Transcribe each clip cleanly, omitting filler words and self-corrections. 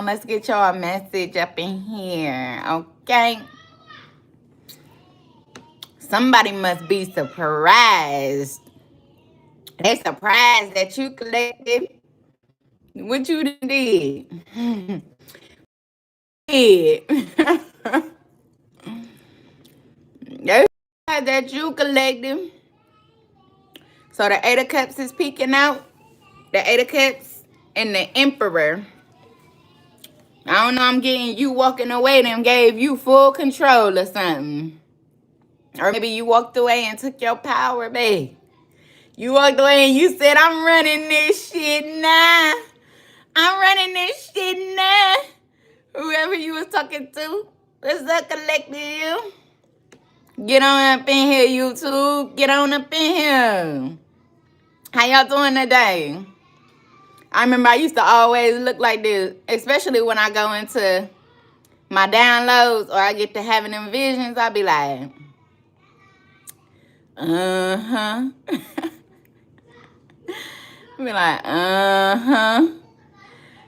Let's get y'all a message up in here, okay? Somebody must be surprised. They surprised that you collected what you did. They surprised that you collected. So the Eight of Cups is peeking out. The Eight of Cups and the Emperor. I don't know, I'm getting you walking away and gave you full control or something. Or maybe you walked away and took your power back. You walked away and you said, I'm running this shit now. I'm running this shit now. Whoever you was talking to, let's collect you. Get on up in here, YouTube. Get on up in here. How y'all doing today? I remember I used to always look like this, especially when I go into my downloads or I get to having them visions. I be like, I be like,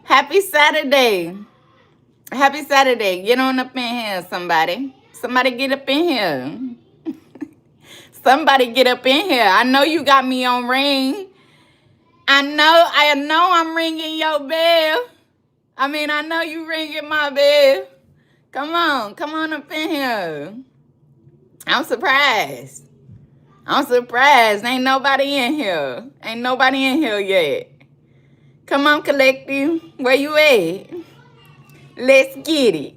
Happy Saturday. Happy Saturday. Get on up in here, somebody. Somebody get up in here. Somebody get up in here. I know you got me on ring. I know I'm ringing your bell. I know you ringing my bell. Come on up in here. I'm surprised. Ain't nobody in here. Ain't nobody in here yet. Come on, collective. Where you at? Let's get it.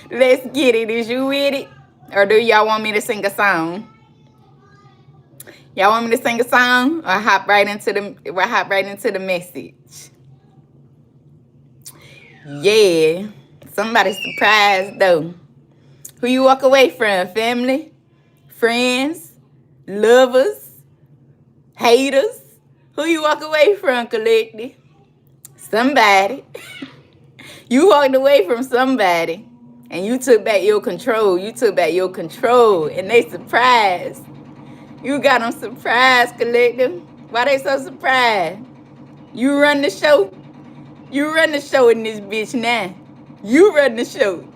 Let's get it. Is you with it? Or do y'all want me to sing a song? Y'all want me to sing a song or hop right into the message? Yeah. Somebody surprised though. Who you walk away from? Family? Friends? Lovers? Haters? Who you walk away from, collective? Somebody. You walked away from somebody and you took back your control. And they surprised. You got them surprised, collective. Why they so surprised? You run the show. You run the show in this bitch now. You run the show.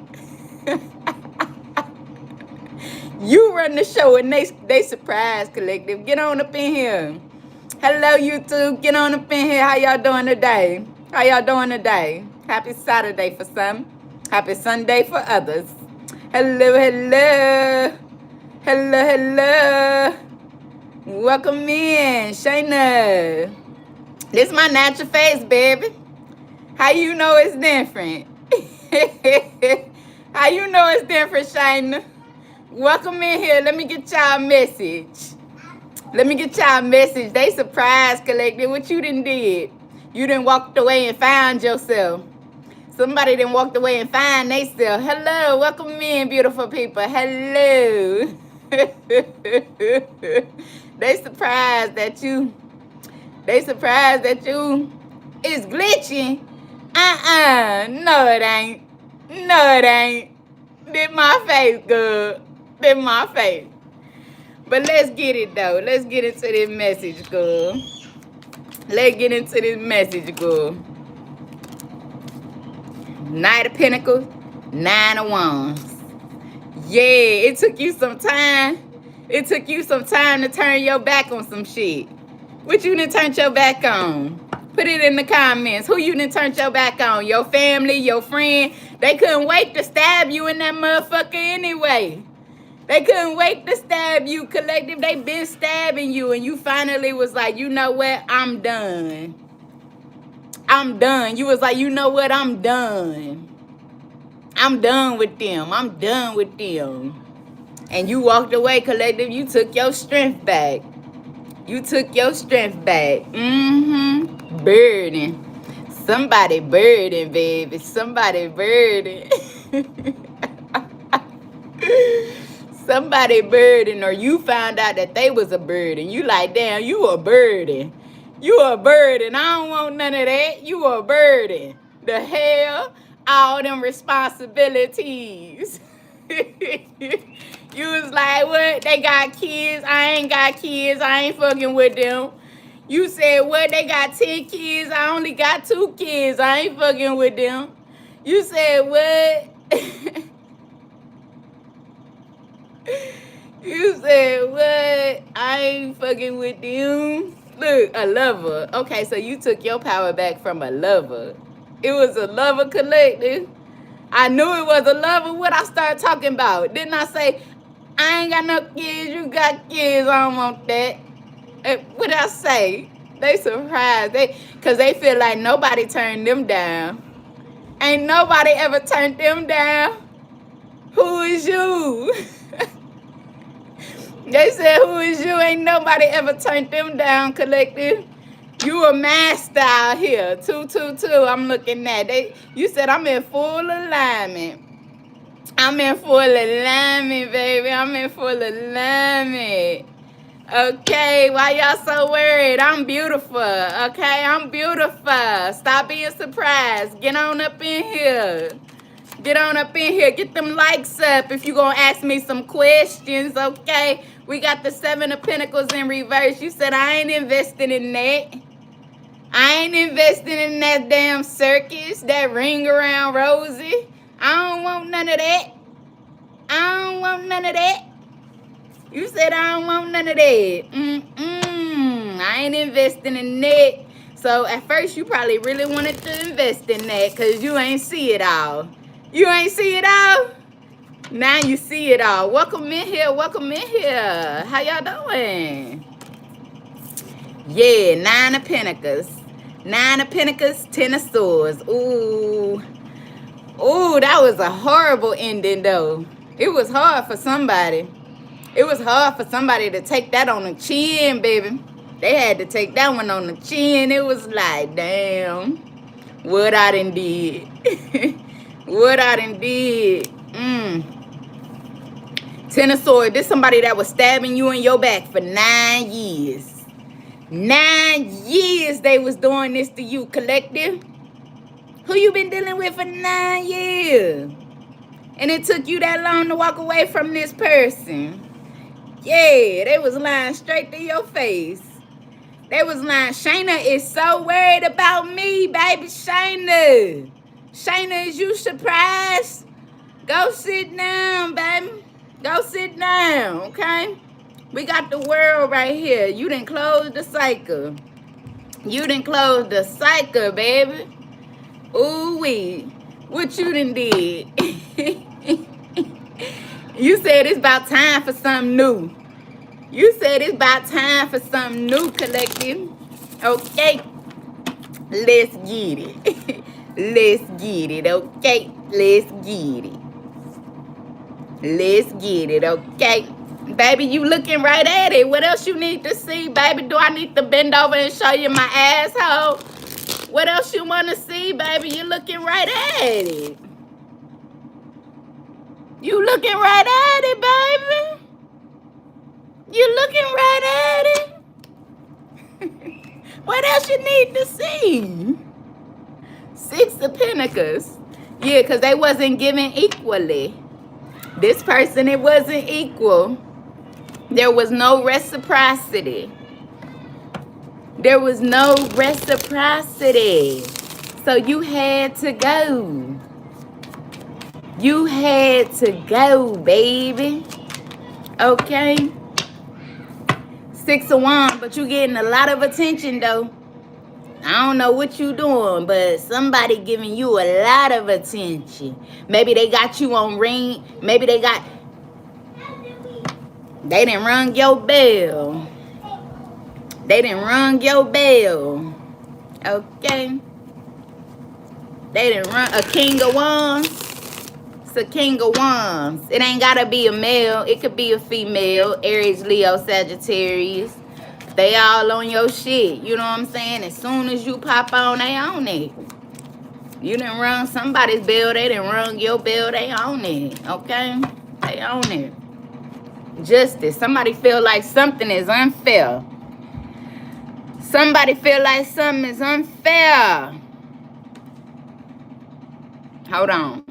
You run the show and they surprised, collective. Get on up in here. Hello, YouTube. Get on up in here. How y'all doing today? Happy Saturday for some. Happy Sunday for others. Hello. Welcome in, Shayna. This my natural face, baby. How you know it's different? How you know it's different, Shayna? Welcome in here. Let me get y'all a message. They surprised, collective. What you done did? You done walked away and found yourself. Somebody done walked away and found themselves. Hello. Welcome in, beautiful people. Hello. They surprised that you is glitching. No it ain't. Did my face good. But let's get it though. Let's get into this message, girl. Knight of Pentacles, Nine of Wands. Yeah, it took you some time. To turn your back on some shit. What you done turned your back on? Put it in the comments. Who you done turned your back on? Your family, your friend? They couldn't wait to stab you in that motherfucker anyway. They couldn't wait to stab you, collective. They been stabbing you and you finally was like, you know what? I'm done. You was like, you know what? I'm done. I'm done with them. And you walked away, collective. You took your strength back. Burden. Somebody burden, baby. Somebody burden. Somebody burden, or you found out that they was a burden. You like, damn, you a burden. I don't want none of that. You a burden. The hell? All them responsibilities. You was like, what? They got kids. I ain't got kids. I ain't fucking with them. You said, what, they got 10 kids? I only got 2 kids. I ain't fucking with them. You said, what? You said, what? I ain't fucking with them. Look, a lover. Okay, so you took your power back from a lover. It was a lover collective. I knew it was a lover. What I started talking about? Didn't I say, I ain't got no kids, you got kids, I don't want that. What did I say? They surprised. Cause they feel like nobody turned them down. Ain't nobody ever turned them down. Who is you? They said, who is you? Ain't nobody ever turned them down, collective. You a master out here. 222. I'm looking at. You said I'm in full alignment. I'm in full alignment, baby. I'm in full alignment. Okay, why y'all so worried? I'm beautiful. Okay, I'm beautiful. Stop being surprised. Get on up in here. Get on up in here. Get them likes up if you gonna ask me some questions, okay? We got the 7 of Pentacles in reverse. You said I ain't investing in that. I ain't investing in that damn circus, that ring around Rosie. I don't want none of that. I don't want none of that. You said I don't want none of that. I ain't investing in that. So at first you probably really wanted to invest in that because you ain't see it all. You ain't see it all? Now you see it all. Welcome in here. Welcome in here. How y'all doing? Yeah, 9 of Pentacles. 9 of Pentacles, 10 of Swords. Ooh. Ooh, that was a horrible ending though. It was hard for somebody. It was hard for somebody to take that on the chin, baby. They had to take that one on the chin. It was like, damn, what I done did. What I done did. 10 of Swords. This somebody that was stabbing you in your back for 9 years. 9 years they was doing this to you, collective. Who you been dealing with for 9 years? And it took you that long to walk away from this person. Yeah, they was lying straight to your face. They was lying. Shayna is so worried about me, baby. Shayna. Shayna, is you surprised? Go sit down, baby. Go sit down, okay? We got the world right here. You done closed the cycle. You done closed the cycle, baby. Ooh-wee. What you done did? You said it's about time for something new. You said it's about time for something new, collective. Okay. Let's get it. Let's get it, okay? Let's get it. Let's get it, okay? Baby, you looking right at it. What else you need to see, baby? Do I need to bend over and show you my asshole? What else you want to see, baby? You looking right at it. You looking right at it, baby. You looking right at it. What else you need to see? 6 of Pentacles. Yeah, because they wasn't giving equally. This person, it wasn't equal. There was no reciprocity. There was no reciprocity. So you had to go. You had to go, baby. Okay? 6 of Wands, but you getting a lot of attention, though. I don't know what you doing, but somebody giving you a lot of attention. Maybe they got you on ring. Maybe they didn't rung your bell. They didn't rung your bell. Okay? They didn't run a King of Wands. It's a King of Wands. It ain't gotta be a male. It could be a female. Aries, Leo, Sagittarius. They all on your shit. You know what I'm saying? As soon as you pop on, they on it. You done rung somebody's bell. They done rung your bell. They on it. Okay? They on it. Justice. Somebody feel like something is unfair. Somebody feel like something is unfair. Hold on.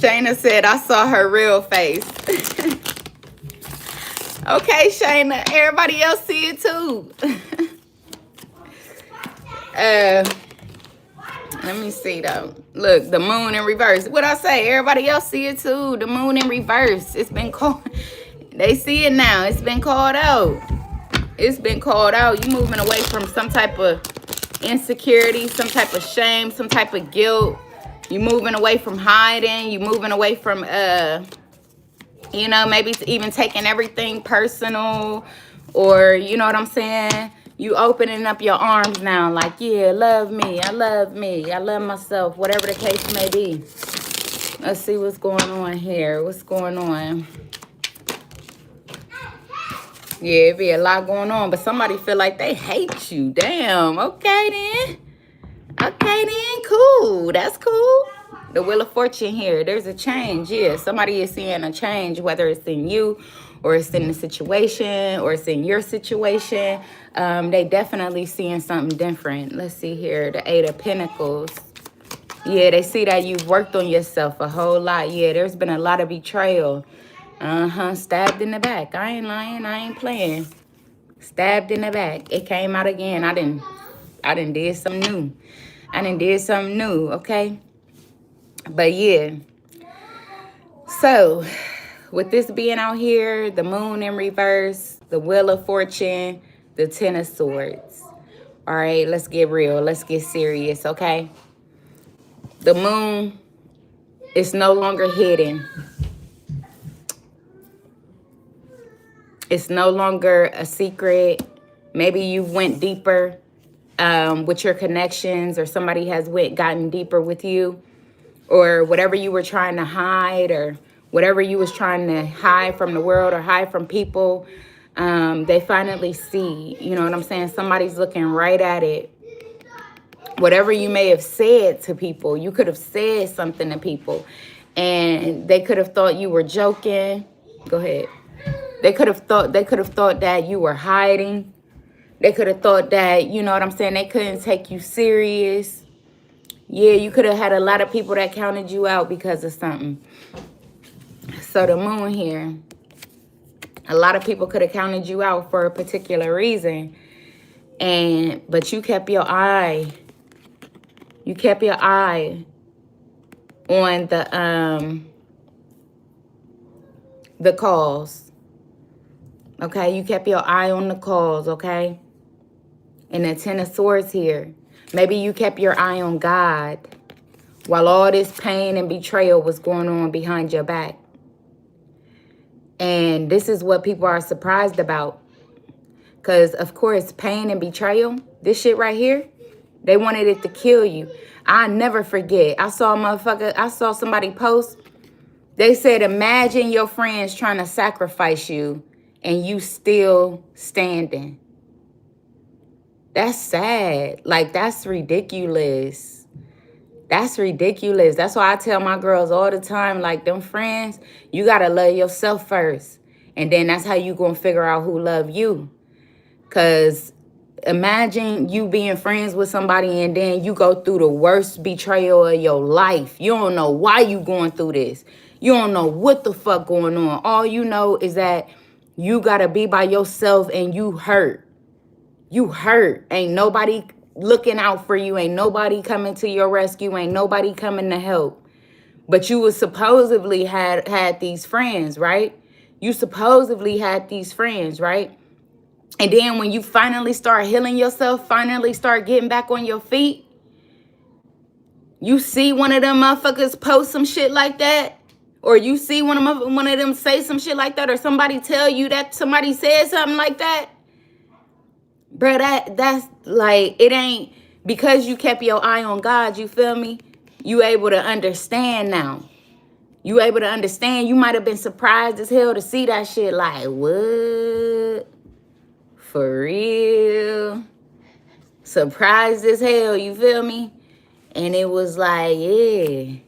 Shayna said, I saw her real face. Okay, Shayna. Everybody else see it too. Let me see though. Look, the moon in reverse. What I say? Everybody else see it too. The moon in reverse. It's been called. They see it now. It's been called out. It's been called out. You moving away from some type of insecurity, some type of shame, some type of guilt. You moving away from hiding. You moving away from you know, maybe even taking everything personal, or you know what I'm saying? You opening up your arms now, like, yeah, love me, I love myself, whatever the case may be. Let's see what's going on here. What's going on? Yeah, it be a lot going on, but somebody feel like they hate you. Damn, okay then. Okay then, cool. That's cool. The Wheel of Fortune here. There's a change. Yeah, somebody is seeing a change, whether it's in you or it's in the situation or it's in your situation. They definitely seeing something different. Let's see here. The Eight of Pentacles. Yeah, they see that you've worked on yourself a whole lot. Yeah, there's been a lot of betrayal. Stabbed in the back. I ain't lying. I ain't playing. Stabbed in the back. It came out again. I done did something new. Okay? But yeah. So, with this being out here, the moon in reverse, the Wheel of Fortune, the Ten of Swords. All right, let's get real. Let's get serious, okay? The moon is no longer hidden. It's no longer a secret. Maybe you went deeper with your connections, or somebody has gotten deeper with you, or whatever you were trying to hide, or whatever you was trying to hide from the world or hide from people. They finally see, you know what I'm saying? Somebody's looking right at it. Whatever you may have said to people, you could have said something to people and they could have thought you were joking. Go ahead. They could have thought that you were hiding. They could have thought that, you know what I'm saying, they couldn't take you serious. Yeah, you could have had a lot of people that counted you out because of something. So the moon here, a lot of people could have counted you out for a particular reason. But you kept your eye. You kept your eye on the cause. Okay, you kept your eye on the cause, okay? And the Ten of Swords here. Maybe you kept your eye on God while all this pain and betrayal was going on behind your back. And this is what people are surprised about. Because, of course, pain and betrayal, this shit right here, they wanted it to kill you. I never forget. I saw somebody post. They said, imagine your friends trying to sacrifice you and you still standing. That's sad. Like, that's ridiculous. That's ridiculous. That's why I tell my girls all the time, like, them friends, you got to love yourself first. And then that's how you going to figure out who love you. Because imagine you being friends with somebody and then you go through the worst betrayal of your life. You don't know why you going through this. You don't know what the fuck going on. All you know is that you got to be by yourself and you hurt. You hurt. Ain't nobody looking out for you. Ain't nobody coming to your rescue. Ain't nobody coming to help. But you was supposedly had these friends, right? You supposedly had these friends, right? And then when you finally start healing yourself, finally start getting back on your feet, you see one of them motherfuckers post some shit like that, or you see one of them say some shit like that, or somebody tell you that somebody said something like that. Bro, that's like, it ain't because you kept your eye on God, you feel me? You able to understand now. You able to understand. You might have been surprised as hell to see that shit like, what? For real? Surprised as hell, you feel me? And it was like, yeah.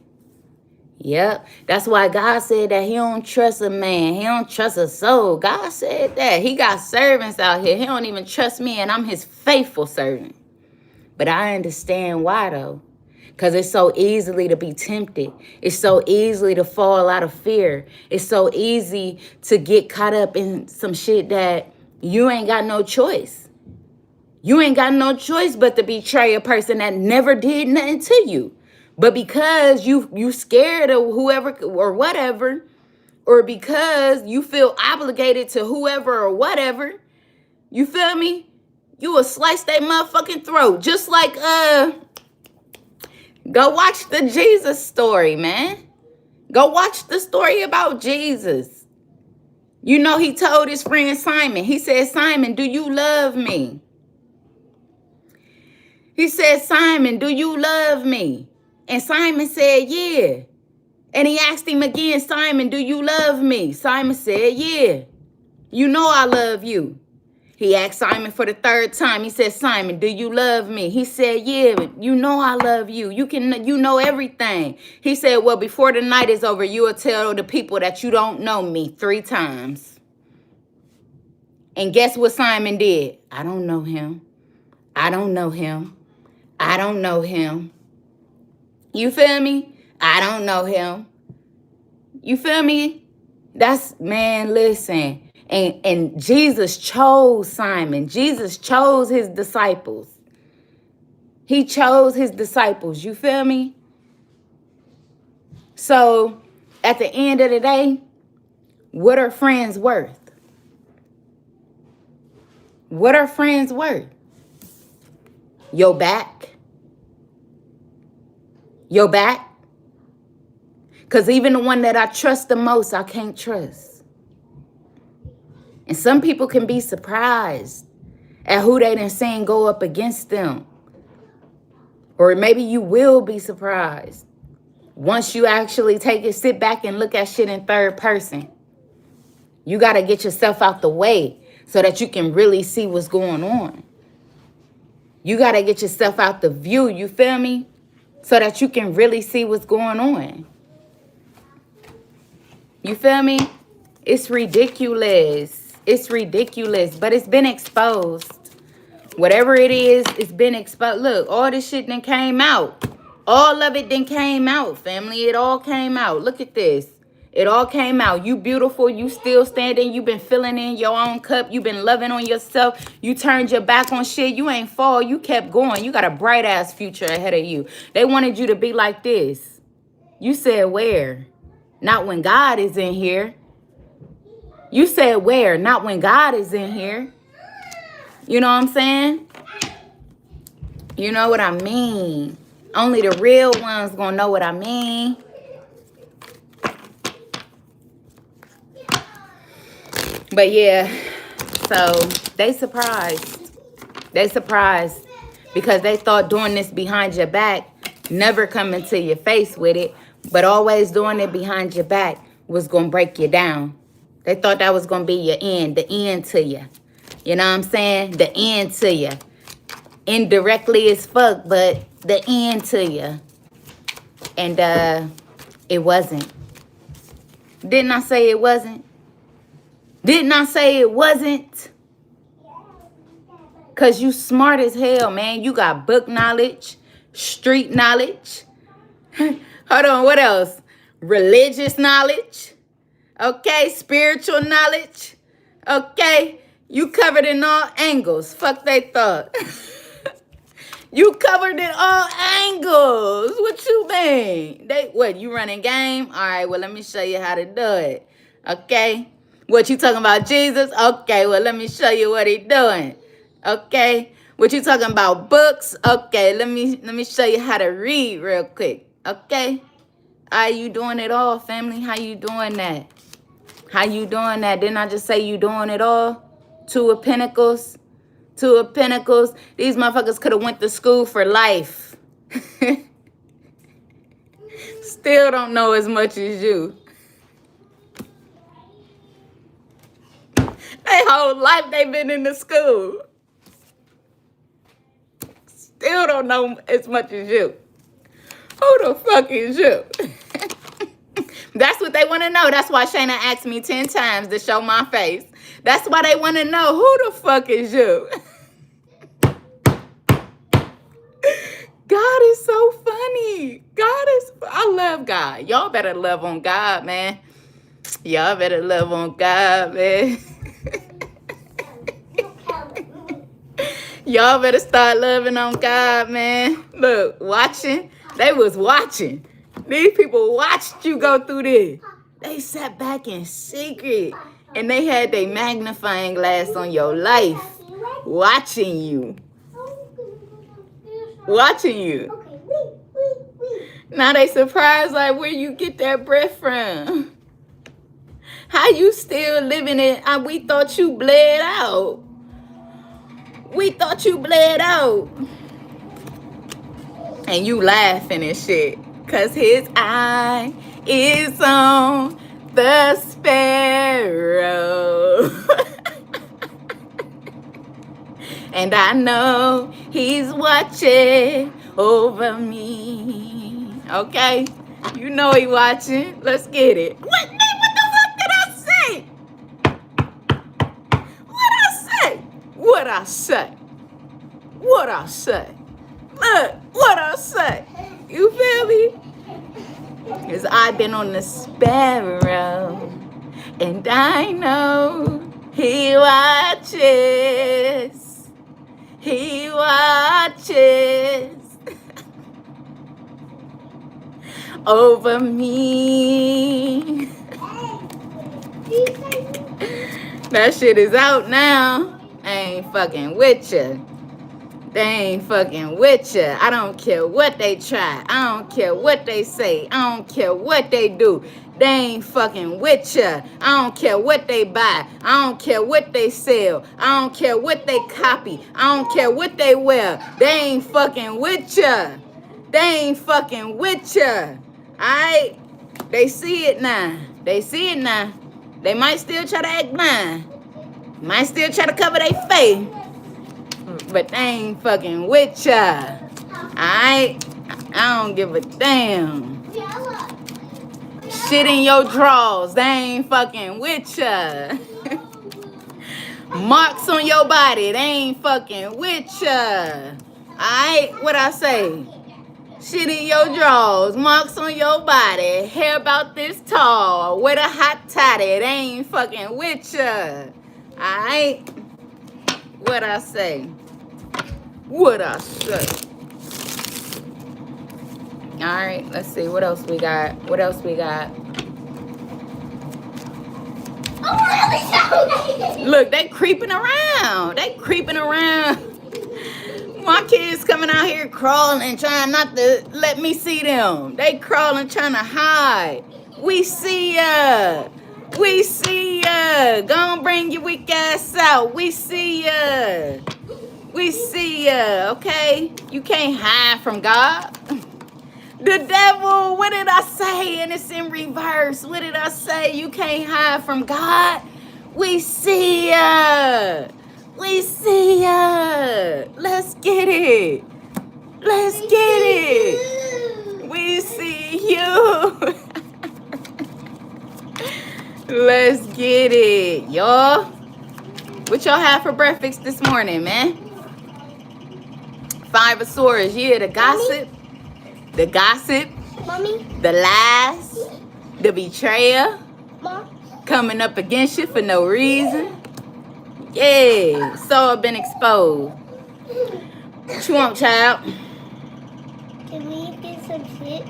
Yep. That's why God said that he don't trust a man. He don't trust a soul. God said that. He got servants out here. He don't even trust me, and I'm his faithful servant. But I understand why, though. Because it's so easily to be tempted. It's so easily to fall out of fear. It's so easy to get caught up in some shit that you ain't got no choice. You ain't got no choice but to betray a person that never did nothing to you. But because you scared of whoever or whatever, or because you feel obligated to whoever or whatever, you feel me? You will slice their motherfucking throat. Just like, go watch the Jesus story, man. Go watch the story about Jesus. You know, he told his friend Simon, he said, Simon, do you love me? He said, Simon, do you love me? And Simon said, yeah. And he asked him again, Simon, do you love me? Simon said, yeah. You know I love you. He asked Simon for the third time. He said, Simon, do you love me? He said, yeah, you know I love you. You know everything. He said, well, before the night is over, you will tell the people that you don't know me 3 times. And guess what Simon did? I don't know him. I don't know him. I don't know him. You feel me? I don't know him. You feel me? That's, man, listen. And Jesus chose Simon. Jesus chose his disciples. He chose his disciples. You feel me? So, at the end of the day, what are friends worth? What are friends worth? Your back? Your back? Because even the one that I trust the most, I can't trust. And some people can be surprised at who they done seen go up against them. Or maybe you will be surprised once you actually sit back and look at shit in third person. You got to get yourself out the way so that you can really see what's going on. You got to get yourself out the view, you feel me? So that you can really see what's going on. You feel me? It's ridiculous. It's ridiculous, but it's been exposed. Whatever it is, it's been exposed. Look, all this shit done came out. All of it done came out, family. It all came out. Look at this. It all came out. You beautiful. You still standing. You been filling in your own cup. You been loving on yourself. You turned your back on shit. You ain't fall. You kept going. You got a bright ass future ahead of you. They wanted you to be like this. You said where? Not when God is in here. You said where? Not when God is in here. You know what I'm saying? You know what I mean? Only the real ones gonna know what I mean. But yeah, so they surprised. They surprised because they thought doing this behind your back, never coming to your face with it, but always doing it behind your back was gonna break you down. They thought that was going to be your end, the end to you. You know what I'm saying? The end to you. Indirectly as fuck, but the end to you. And it wasn't. Didn't I say it wasn't? Didn't I say it wasn't? Because you smart as hell, man. You got book knowledge, street knowledge. Hold on, what else? Religious knowledge. Okay, spiritual knowledge. Okay, you covered in all angles. Fuck they thought. You covered in all angles. What you mean? What, you running game? All right, well, let me show you how to do it. Okay? What, you talking about Jesus? Okay, well, let me show you what he doing. Okay? What you talking about, books? Okay, let me show you how to read real quick. Okay? Are you doing it all, family? How you doing that? How you doing that? Didn't I just say you doing it all? 2 of Pentacles. 2 of Pentacles. These motherfuckers could have went to school for life. Still don't know as much as you. Their whole life they been in the school. Still don't know as much as you. Who the fuck is you? That's what they want to know. That's why Shayna asked me 10 times to show my face. That's why they want to know, who the fuck is you? God is so funny. I love God. Y'all better love on God, man. Y'all better love on God, man. Y'all better start loving on God, man. Look, watching. They was watching. These people watched you go through this. They sat back in secret. And they had their magnifying glass on your life. Watching you. Watching you. Now they surprised like where you get that breath from. How you still living it? We thought you bled out. We thought you bled out. And you laughing and shit. Cause his eye is on the sparrow. And I know he's watching over me. Okay? You know he watching. Let's get it. What the fuck did I say? What I say? What I say? What I say? Look, what I say? You feel me? Cause I've been on the sparrow. And I know he watches. He watches over me. That shit is out now. I ain't fucking with ya. They ain't fucking with ya. I don't care what they try. I don't care what they say. I don't care what they do. They ain't fucking with ya. I don't care what they buy. I don't care what they sell. I don't care what they copy. I don't care what they wear. They ain't fucking with ya. They ain't fucking with ya. Alright? They see it now. They see it now. They might still try to act blind. Might still try to cover their face. But they ain't fucking with ya. Alright? I don't give a damn. Shit in your drawers. They ain't fucking with ya. Marks on your body. They ain't fucking with ya. Alright? What I say? Shit in your drawers. Marks on your body. Hair about this tall. With a hot toddy. They ain't fucking with ya. Alright? What I say? What I say? Alright, let's see. What else we got? What else we got? Look, they creeping around. They creeping around. My kids coming out here crawling, trying not to let me see them. They crawling, trying to hide. We see ya. We see ya. Gonna bring your weak ass out. We see ya. We see ya, okay? You can't hide from God. The devil, what did I say? And it's in reverse. What did I say? You can't hide from God. We see ya. We see ya. Let's get it. Let's get it. We see you. Let's get it, y'all. What y'all have for breakfast this morning, man? 5 of Swords. Yeah, the gossip. The gossip. Mommy? The lies. The betrayal. Mom? Coming up against you for no reason. Yeah. So I've been exposed. What you want, child? Can we get some chips?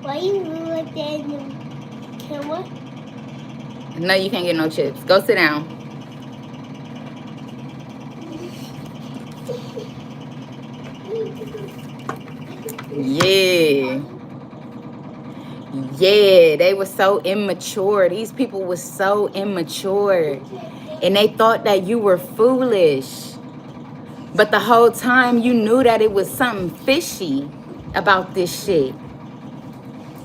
Why you look like that in the camera? No, you can't get no chips. Go sit down. Yeah. Yeah, they were so immature. These people were so immature. And they thought that you were foolish. But the whole time you knew that it was something fishy about this shit.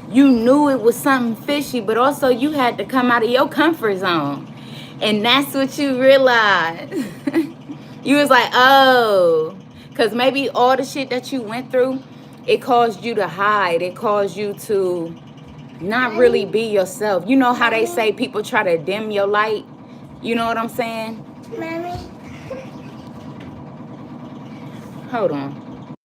You knew it was something fishy, but also you had to come out of your comfort zone. And that's what you realized. You was like, oh, because maybe all the shit that you went through, it caused you to hide. It caused you to not really be yourself. You know how they say people try to dim your light? You know what I'm saying? Mommy? Hold on.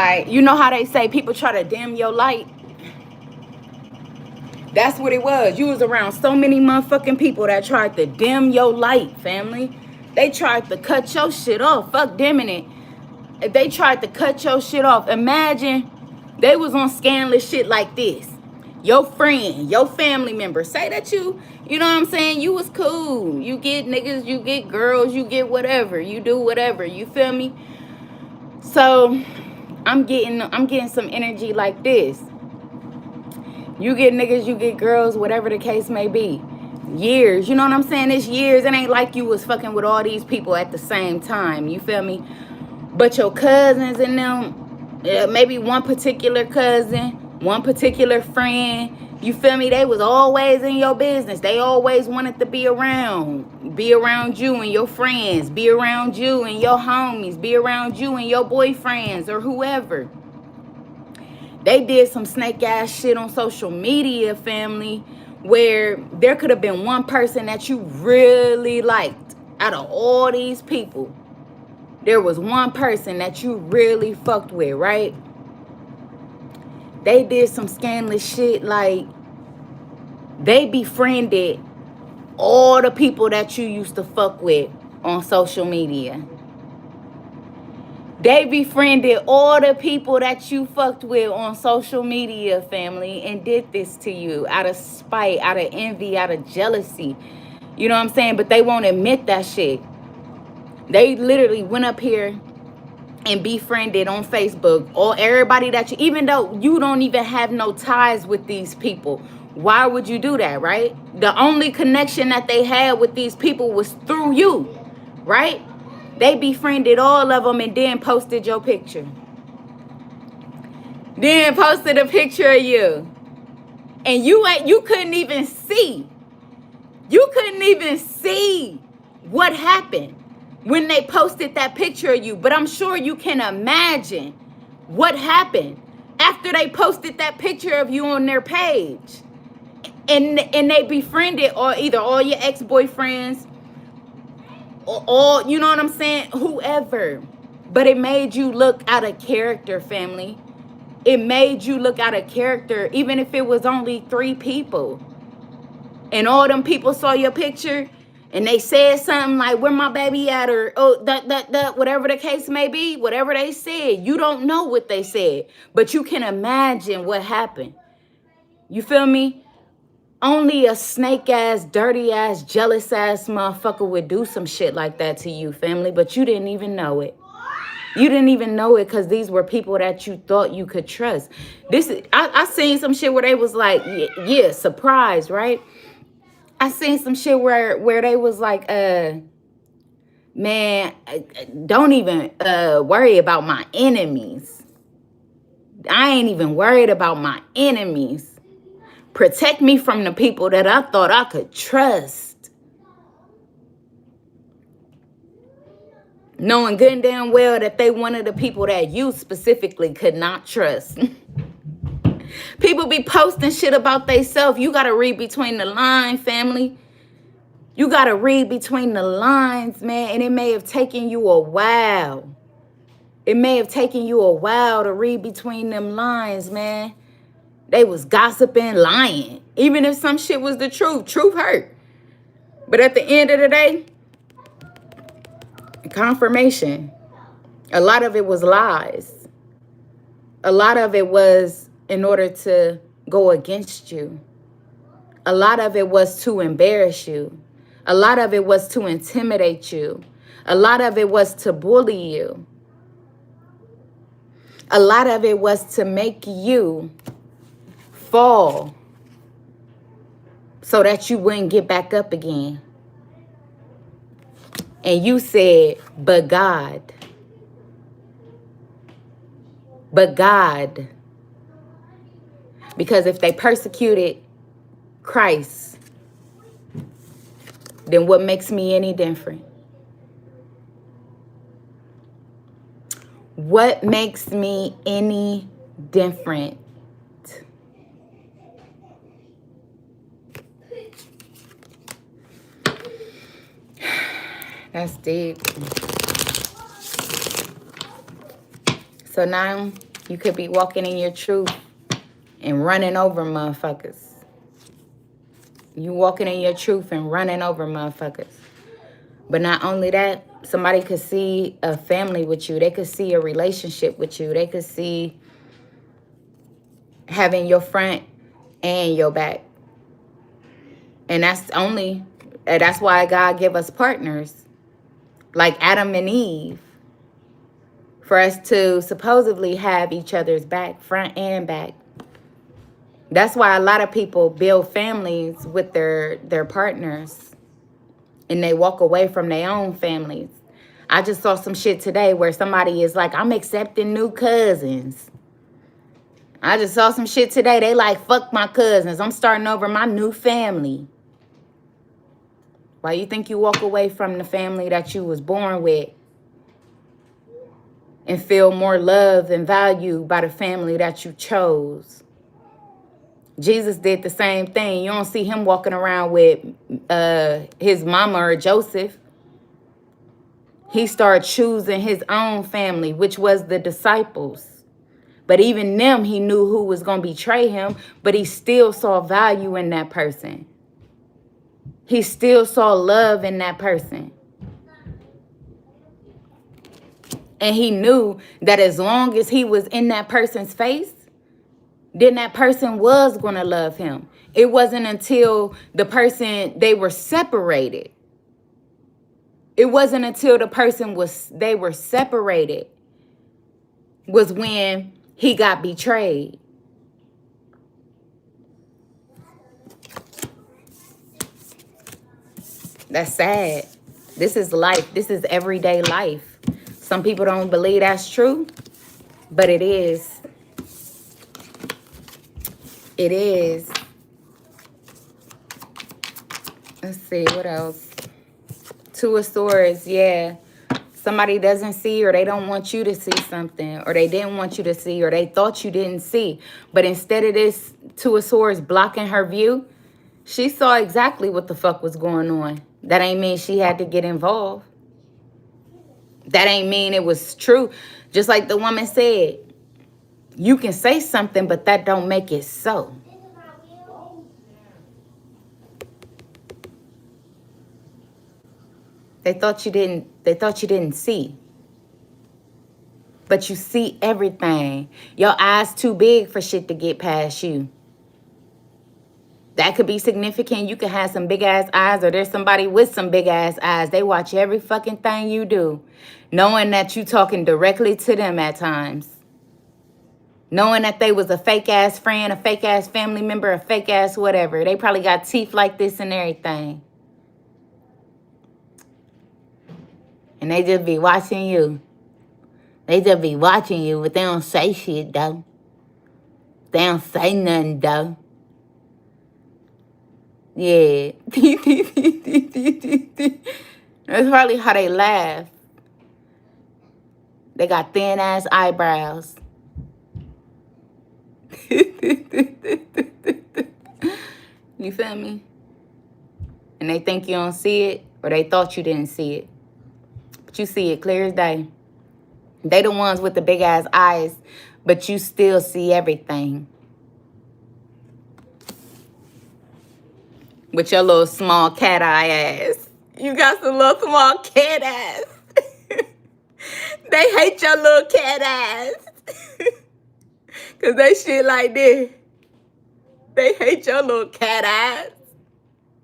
Like, you know how they say people try to dim your light? That's what it was. You was around so many motherfucking people that tried to dim your light, family. They tried to cut your shit off. Fuck dimming it. If they tried to cut your shit off, imagine they was on scandalous shit like this. Your friend, your family member, say that you know what I'm saying? You was cool. You get niggas, you get girls, you get whatever. You do whatever. You feel me? So I'm getting some energy like this. You get niggas, you get girls, whatever the case may be. Years, you know what I'm saying? It's years. It ain't like you was fucking with all these people at the same time. You feel me? But your cousins and them, maybe one particular cousin, one particular friend, you feel me? They was always in your business. They always wanted to be around you and your friends, be around you and your homies, be around you and your boyfriends or whoever. They did some snake ass shit on social media, family, where there could have been one person that you really liked out of all these people. There was one person that you really fucked with, right? They did some scandalous shit, like they befriended all the people that you used to fuck with on social media. They befriended all the people that you fucked with on social media, family, and did this to you out of spite, out of envy, out of jealousy. You know what I'm saying? But they won't admit that shit. They literally went up here and befriended on Facebook or everybody that you, even though you don't even have no ties with these people. Why would you do that, right? The only connection that they had with these people was through you, right? They befriended all of them and then posted your picture. Then posted a picture of you. And you couldn't even see. You couldn't even see what happened when they posted that picture of you. But I'm sure you can imagine what happened after they posted that picture of you on their page. And they befriended or either all your ex-boyfriends or all, you know what I'm saying? Whoever. But it made you look out of character, family. It made you look out of character, even if it was only 3 people. And all them people saw your picture and they said something like, where my baby at? Or, oh, whatever the case may be, whatever they said. You don't know what they said, but you can imagine what happened. You feel me? Only a snake ass, dirty ass, jealous ass motherfucker would do some shit like that to you, family, but you didn't even know it. You didn't even know it because these were people that you thought you could trust. I seen some shit where they was like, yeah, surprise, right? I seen some shit where they was like, man, don't even worry about my enemies. I ain't even worried about my enemies. Protect me from the people that I thought I could trust. Knowing good and damn well that they one of the people that you specifically could not trust. People be posting shit about themselves. You got to read between the lines, family. You got to read between the lines, man. And it may have taken you a while. It may have taken you a while to read between them lines, man. They was gossiping, lying. Even if some shit was the truth. Truth hurt. But at the end of the day, confirmation. A lot of it was lies. A lot of it was in order to go against you. A lot of it was to embarrass you. A lot of it was to intimidate you. A lot of it was to bully you. A lot of it was to make you fall so that you wouldn't get back up again. And you said, but God. But God. Because if they persecuted Christ, then what makes me any different? What makes me any different? That's deep. So now You could be walking in your truth and running over motherfuckers. You walking in your truth and running over motherfuckers. But not only that, somebody could see a family with you. They could see a relationship with you. They could see having your front and your back. And that's why God give us partners like Adam and Eve, for us to supposedly have each other's back, front and back. That's why a lot of people build families with their partners and they walk away from their own families. I just saw some shit today where somebody is like, I'm accepting new cousins. I just saw some shit today. They like, fuck my cousins. I'm starting over my new family. Why you think you walk away from the family that you was born with and feel more loved and valued by the family that you chose? Jesus did the same thing. You don't see him walking around with his mama or Joseph. He started choosing his own family, which was the disciples. But even them, he knew who was going to betray him, but he still saw value in that person. He still saw love in that person. And he knew that as long as he was in that person's face, then that person was going to love him. It wasn't until they were separated. It wasn't until they were separated was when he got betrayed. That's sad. This is life. This is everyday life. Some people don't believe that's true, but it is. It is. Let's see, what else? Two of Swords, yeah. Somebody doesn't see, or they don't want you to see something, or they didn't want you to see, or they thought you didn't see. But instead of this Two of Swords blocking her view, she saw exactly what the fuck was going on. That ain't mean she had to get involved. That ain't mean it was true. Just like the woman said, you can say something, but that don't make it so. They thought you didn't see. But you see everything. Your eyes too big for shit to get past you. That could be significant. You could have some big ass eyes, or there's somebody with some big ass eyes. They watch every fucking thing you do, knowing that you talking directly to them at times. Knowing that they was a fake ass friend, a fake ass family member, a fake ass whatever. They probably got teeth like this and everything. And they just be watching you. They just be watching you, but they don't say shit, though. They don't say nothing, though. Yeah. That's probably how they laugh. They got thin-ass eyebrows. You feel me? And they think you don't see it, or they thought you didn't see it. But you see it clear as day. They the ones with the big ass eyes, but you still see everything. With your little small cat eye ass. You got some little small cat ass. They hate your little cat ass. Because they shit like this. They hate your little cat ass.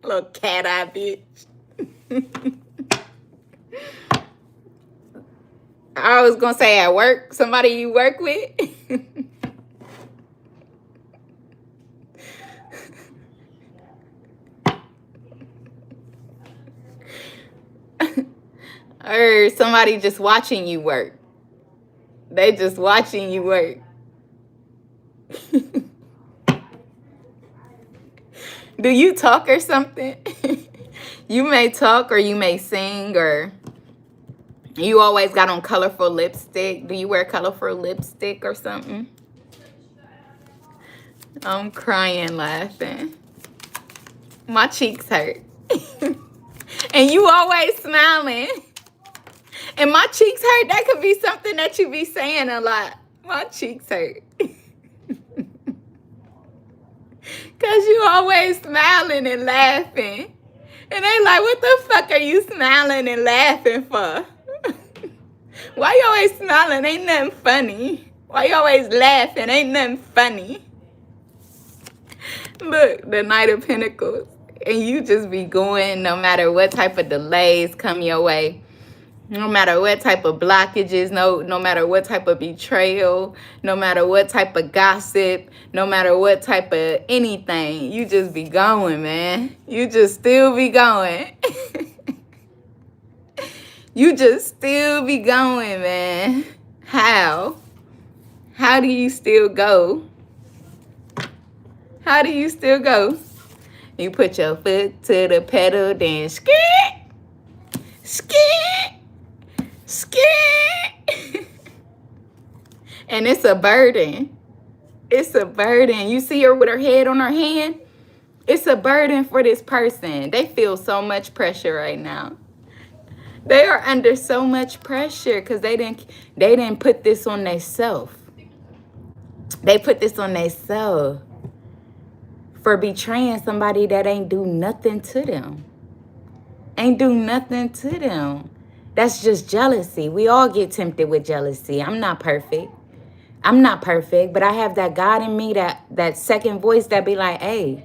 Little cat eye bitch. I was going to say at work. Somebody you work with. Or somebody just watching you work. They just watching you work. Do you talk or something? You may talk, or you may sing, or you always got on colorful lipstick. Do you wear colorful lipstick or something? I'm crying laughing. My cheeks hurt. And you always smiling. And my cheeks hurt. That could be something that you be saying a lot. My cheeks hurt. Cause you always smiling and laughing. And they like, what the fuck are you smiling and laughing for? Why you always smiling? Ain't nothing funny. Why you always laughing? Ain't nothing funny. Look, the Knight of Pentacles. And you just be going no matter what type of delays come your way. No matter what type of blockages, no matter what type of betrayal, no matter what type of gossip, no matter what type of anything, you just be going, man. You just still be going. You just still be going, man. How? How do you still go? How do you still go? You put your foot to the pedal, then skit, skit, skit. And it's a burden. It's a burden. You see her with her head on her hand? It's a burden for this person. They feel so much pressure right now. They are under so much pressure because they didn't put this on themselves. They put this on themselves for betraying somebody that ain't do nothing to them. Ain't do nothing to them. That's just jealousy. We all get tempted with jealousy. I'm not perfect. I'm not perfect, but I have that God in me, that second voice that be like, hey,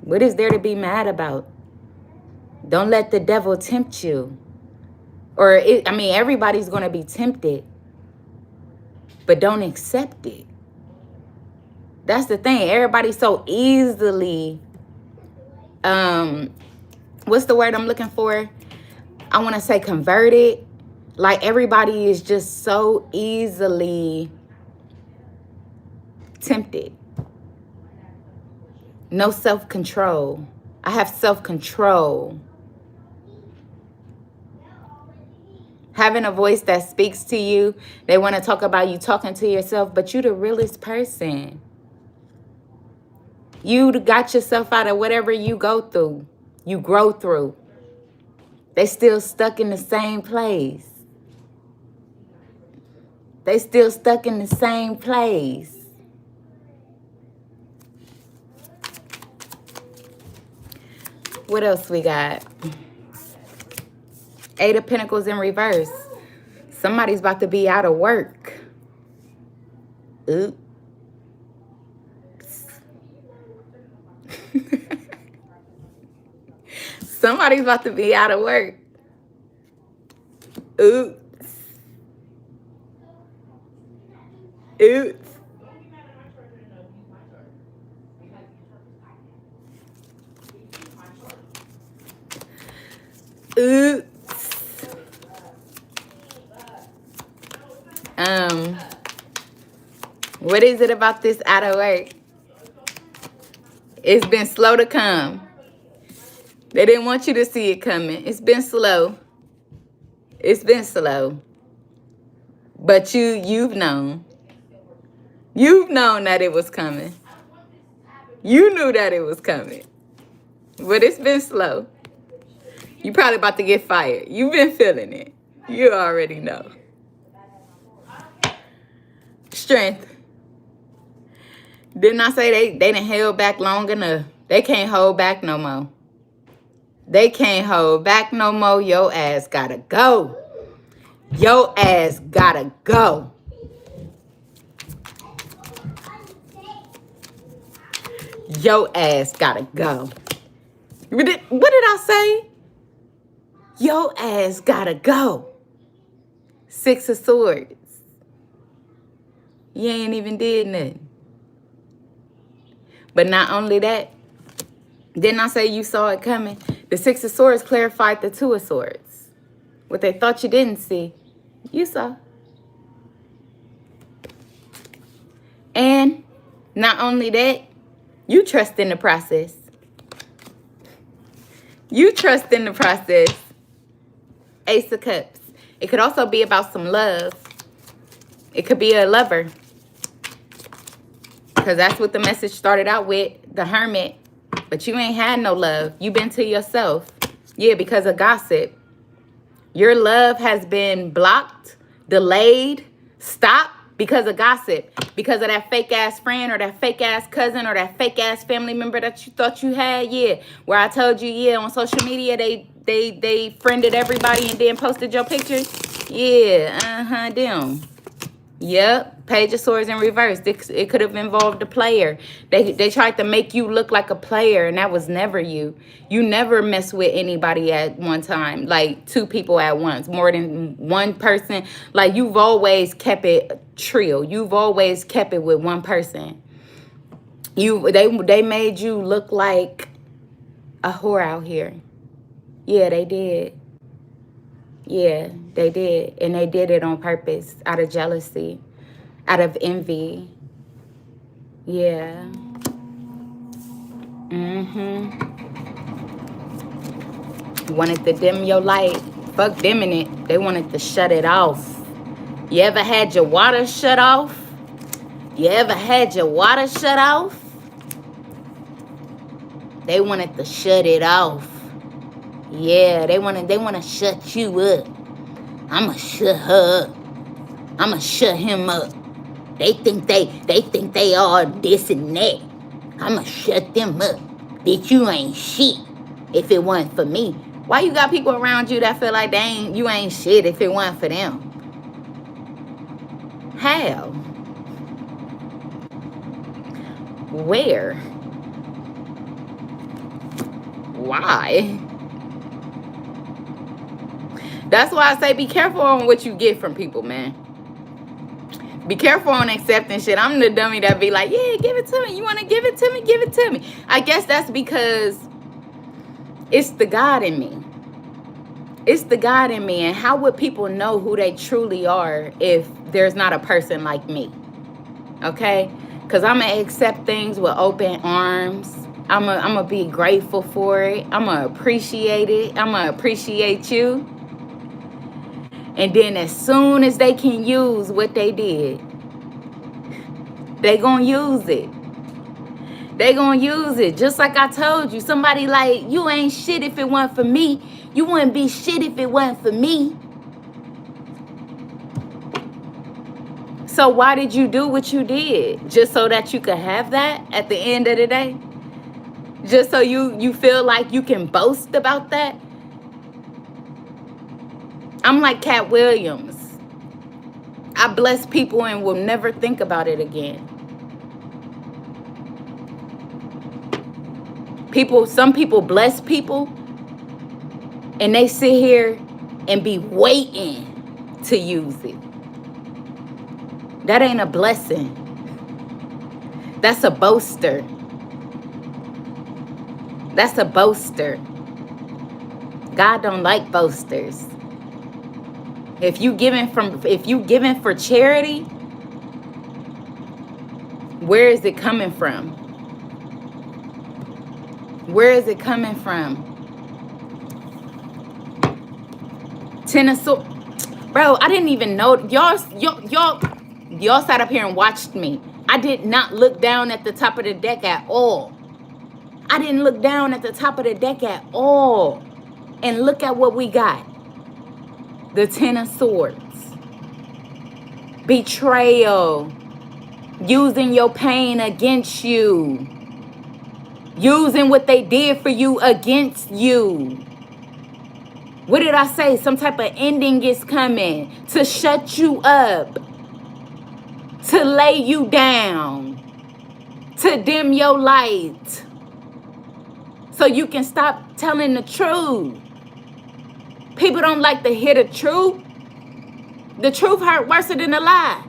what is there to be mad about? Don't let the devil tempt you. Or, everybody's going to be tempted, but don't accept it. That's the thing. Everybody's so easily, what's the word I'm looking for? I want to say converted. Like everybody is just so easily tempted. No self-control. I have self-control. Having a voice that speaks to you. They want to talk about you talking to yourself, but you the realest person. You got yourself out of whatever you go through. You grow through. They still stuck in the same place. They still stuck in the same place. What else we got? Eight of Pentacles in reverse. Somebody's about to be out of work. Oops. Somebody's about to be out of work. Oops. Oops. Oops. What is it about this out of work? It's been slow to come. They didn't want you to see it coming. It's been slow. It's been slow. But you've known. You've known that it was coming. You knew that it was coming. But it's been slow. You probably about to get fired. You've been feeling it. You already know. Strength. Didn't I say they didn't held back long enough? They can't hold back no more. They can't hold back no more. Your ass gotta go. Your ass gotta go. Your ass gotta go. What did I say? Your ass gotta go. Six of Swords. You ain't even did nothing. But not only that, didn't I say you saw it coming? The Six of Swords clarified the Two of Swords. What they thought you didn't see, you saw. And not only that, you trust in the process. You trust in the process. Ace of Cups. It could also be about some love. It could be a lover. Because that's what the message started out with, the Hermit. But you ain't had no love. You been to yourself. Yeah, because of gossip. Your love has been blocked, delayed, stopped. Because of gossip, because of that fake ass friend or that fake ass cousin or that fake ass family member that you thought you had. Yeah, where I told you, yeah, on social media they friended everybody and then posted your pictures. Yeah, them. Yep, Page of Swords in reverse. It could have involved a player. They tried to make you look like a player, and that was never you. You never mess with anybody at one time, like two people at once, more than one person. Like, you've always kept it trio. You've always kept it with one person. They made you look like a whore out here. Yeah, they did. Yeah, they did. And they did it on purpose, out of jealousy, out of envy. Yeah. Wanted to dim your light. Fuck dimming it. They wanted to shut it off. You ever had your water shut off? You ever had your water shut off? They wanted to shut it off. Yeah, they want to shut you up. I'ma shut her up. I'ma shut him up. They think they are this and that. I'ma shut them up. Bitch, you ain't shit if it wasn't for me. Why you got people around you that feel like you ain't shit if it wasn't for them? How? Where? Why? That's why I say be careful on what you get from people, man. Be careful on accepting shit. I'm the dummy that be like, yeah, give it to me. You want to give it to me? Give it to me. I guess that's because it's the God in me. It's the God in me. And how would people know who they truly are if there's not a person like me? Okay? Because I'm going to accept things with open arms. I'm going to be grateful for it. I'm going to appreciate it. I'm going to appreciate you. And then as soon as they can use what they did, they gonna use it. They gonna use it. Just like I told you, somebody like, you ain't shit if it wasn't for me. You wouldn't be shit if it wasn't for me. So why did you do what you did? Just so that you could have that at the end of the day? Just so you feel like you can boast about that? I'm like Cat Williams. I bless people and will never think about it again. Some people bless people and they sit here and be waiting to use it. That ain't a blessing. That's a boaster. That's a boaster. God don't like boasters. If you giving for charity, where is it coming from? Where is it coming from? Ten of Swords. Bro, I didn't even know. Y'all sat up here and watched me. I did not look down at the top of the deck at all. I didn't look down at the top of the deck at all. And look at what we got. The Ten of Swords. Betrayal. Using your pain against you. Using what they did for you against you. What did I say? Some type of ending is coming to shut you up. To lay you down. To dim your light. So you can stop telling the truth. People don't like to hear the truth. The truth hurt worse than a lie.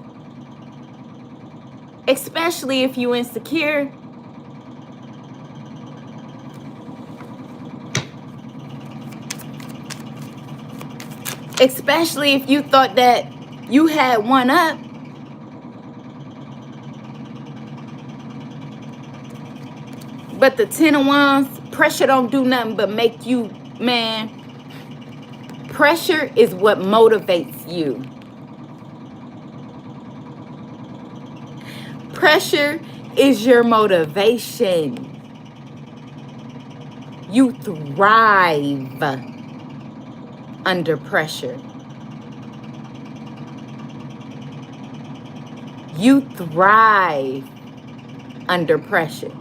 Especially if you insecure. Especially if you thought that you had one up. But the Ten of Wands, pressure don't do nothing but make you, man. Pressure is what motivates you. Pressure is your motivation. You thrive under pressure. You thrive under pressure.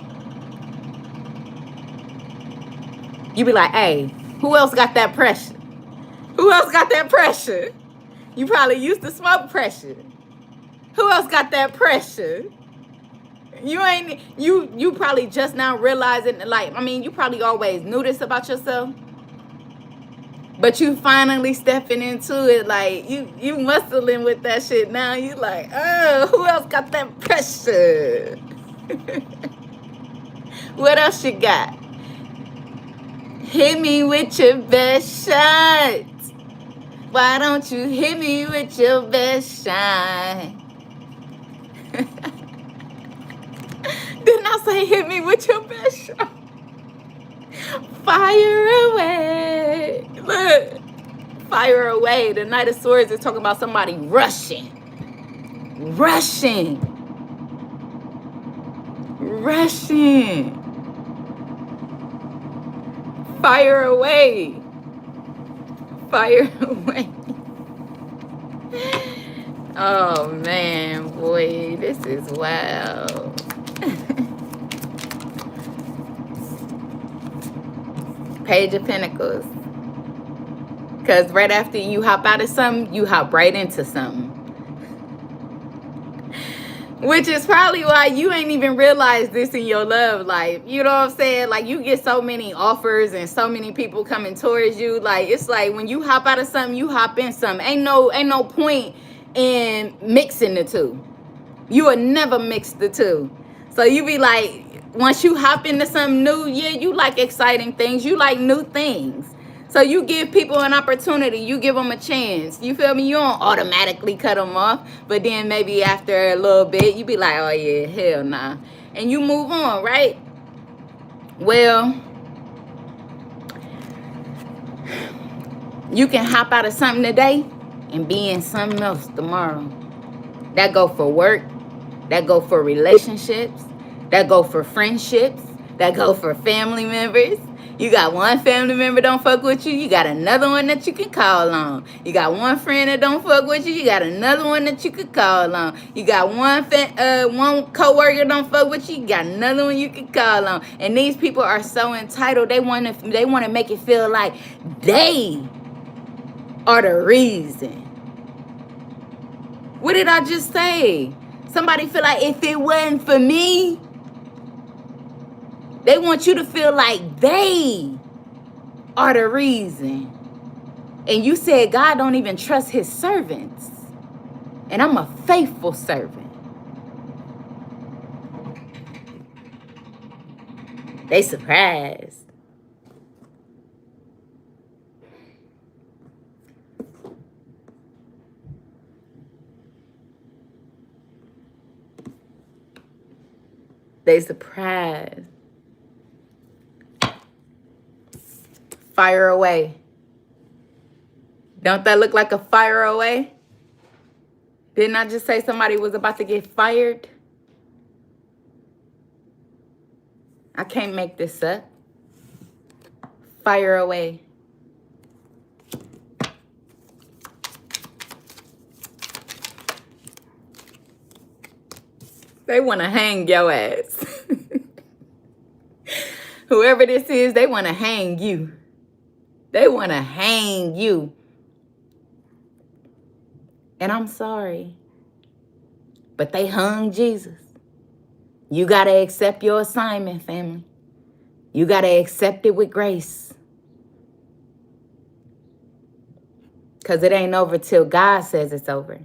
You be like, hey, who else got that pressure? Who else got that pressure? You probably used to smoke pressure. Who else got that pressure? You probably just now realizing, like, I mean, you probably always knew this about yourself, but you finally stepping into it, like, you muscling with that shit now. You like, oh, who else got that pressure? What else you got? Hit me with your best shot. Why don't you hit me with your best shot? Didn't I say hit me with your best shot? Fire away. Look. Fire away. The Knight of Swords is talking about somebody rushing. Rushing. Rushing. Fire away. Fire away. Oh man, boy, this is wild. Page of Pentacles. Because right after you hop out of something, you hop right into something. Which is probably why you ain't even realized this in your love life. You know what I'm saying? Like, you get so many offers and so many people coming towards you. Like, it's like when you hop out of something, you hop in something. Ain't no point in mixing the two. You will never mix the two. So you be like, once you hop into something new, yeah, you like exciting things. You like new things. So you give people an opportunity. You give them a chance. You feel me? You don't automatically cut them off. But then maybe after a little bit, you be like, oh, yeah, hell nah. And you move on, right? Well, you can hop out of something today and be in something else tomorrow. That go for work. That go for relationships. That go for friendships. That go for family members. You got one family member don't fuck with you. You got another one that you can call on. You got one friend that don't fuck with you. You got another one that you could call on. You got one coworker don't fuck with you. You got another one you can call on. And these people are so entitled. They want to make it feel like they are the reason. What did I just say? Somebody feel like if it wasn't for me, they want you to feel like they are the reason. And you said God don't even trust his servants. And I'm a faithful servant. They surprised. They surprised. Fire away. Don't that look like a fire away? Didn't I just say somebody was about to get fired? I can't make this up. Fire away. They want to hang your ass. Whoever this is, they want to hang you. They want to hang you. And I'm sorry, but they hung Jesus. You got to accept your assignment, family. You got to accept it with grace. Because it ain't over till God says it's over.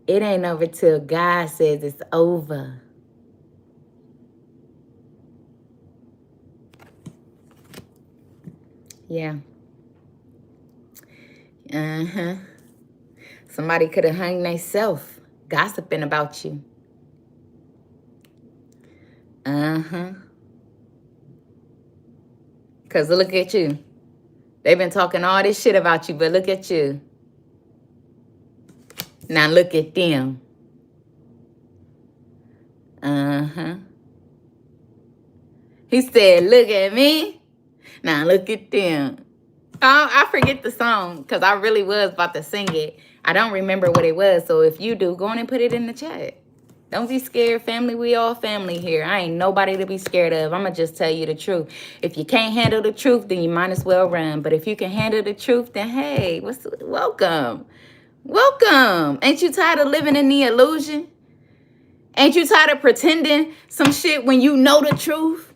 It ain't over till God says it's over. Yeah. Somebody could have hung themselves gossiping about you. Because look at you. They've been talking all this shit about you, but look at you. Now look at them. He said, look at me. Now look at them. I forget the song because I really was about to sing it. I don't remember what it was. So if you do, go on and put it in the chat. Don't be scared, family. We all family here. I ain't nobody to be scared of. I'm going to just tell you the truth. If you can't handle the truth, then you might as well run. But if you can handle the truth, then hey, welcome. Welcome. Ain't you tired of living in the illusion? Ain't you tired of pretending some shit when you know the truth?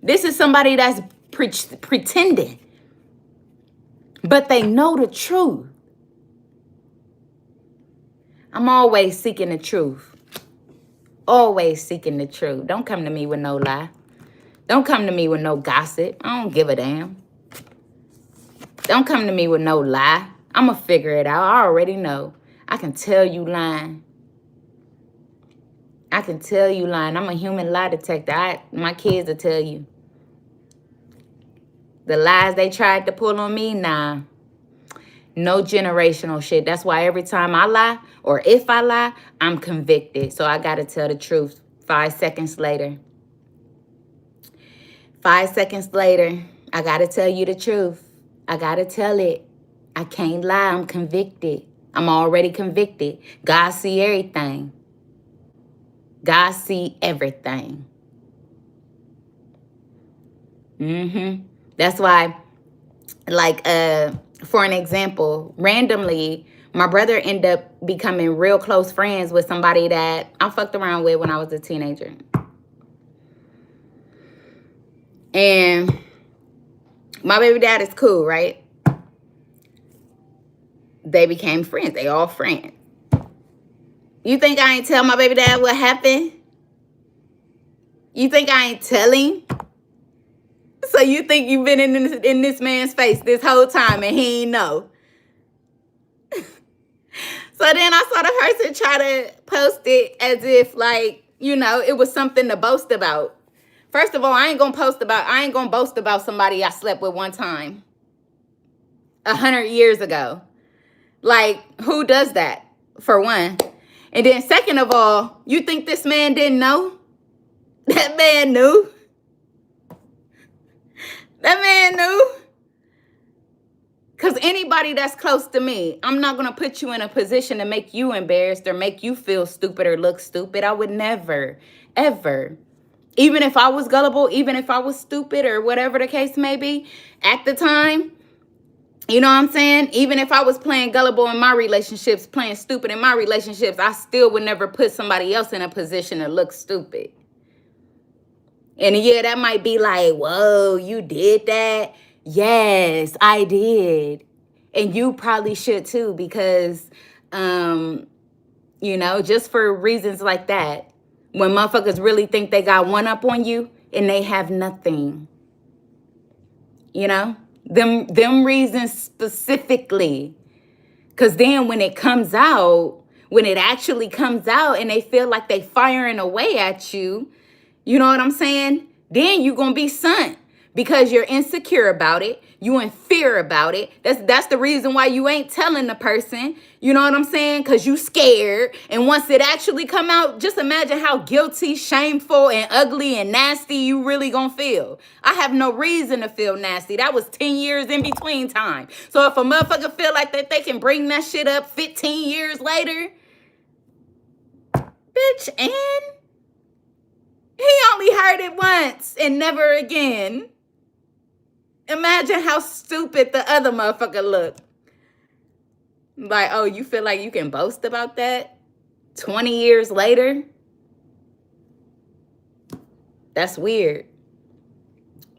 This is somebody that's pretending, but they know the truth. I'm always seeking the truth. Always seeking the truth. Don't come to me with no lie. Don't come to me with no gossip. I don't give a damn. Don't come to me with no lie. I'm going to figure it out. I already know. I can tell you lying. I can tell you lying. I'm a human lie detector. My kids will tell you. The lies they tried to pull on me, nah. No generational shit. That's why every time I lie, or if I lie, I'm convicted. So I got to tell the truth 5 seconds later. 5 seconds later, I got to tell you the truth. I got to tell it. I can't lie. I'm convicted. I'm already convicted. God see everything. God see everything. That's why, like, for an example, randomly, my brother ended up becoming real close friends with somebody that I fucked around with when I was a teenager. And my baby dad is cool, right? They became friends. They all friends. You think I ain't tell my baby dad what happened? You think I ain't tell him? So you think you've been in this man's face this whole time and he ain't know? So then I saw the person try to post it as if, like, you know, it was something to boast about. First of all, I ain't gonna boast about somebody I slept with one time 100 years ago. Like, who does that, for one? And then second of all, you think this man didn't know? That man knew. That man knew. Because anybody that's close to me, I'm not going to put you in a position to make you embarrassed or make you feel stupid or look stupid. I would never, ever. Even if I was gullible, even if I was stupid or whatever the case may be, at the time, you know what I'm saying? Even if I was playing gullible in my relationships, playing stupid in my relationships, I still would never put somebody else in a position to look stupid. And yeah, that might be like, whoa, you did that? Yes, I did. And you probably should too, because, you know, just for reasons like that, when motherfuckers really think they got one up on you and they have nothing, you know, them reasons specifically. Because then when it comes out, when it actually comes out and they feel like they firing away at you, you know what I'm saying? Then you're going to be sunk because you're insecure about it. You in fear about it. That's the reason why you ain't telling the person. You know what I'm saying? Because you scared. And once it actually come out, just imagine how guilty, shameful, and ugly and nasty you really going to feel. I have no reason to feel nasty. That was 10 years in between time. So if a motherfucker feel like that they can bring that shit up 15 years later, bitch, and he only heard it once and never again. Imagine how stupid the other motherfucker looked. Like, oh, you feel like you can boast about that 20 years later? That's weird.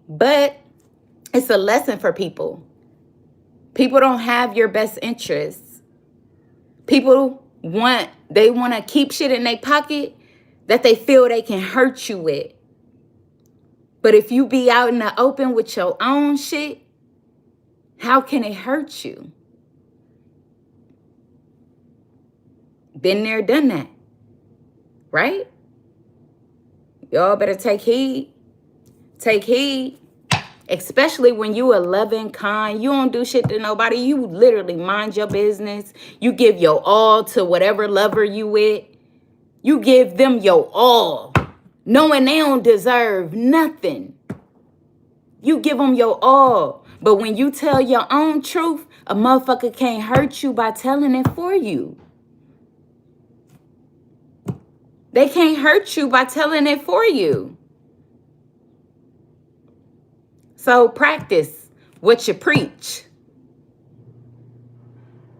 But it's a lesson for people. People don't have your best interests. People want to keep shit in their pocket that they feel they can hurt you with. But if you be out in the open with your own shit, how can it hurt you? Been there, done that. Right? Y'all better take heed. Take heed. Especially when you are loving, kind. You don't do shit to nobody. You literally mind your business. You give your all to whatever lover you with. You give them your all, knowing they don't deserve nothing. You give them your all. But when you tell your own truth, a motherfucker can't hurt you by telling it for you. They can't hurt you by telling it for you. So practice what you preach.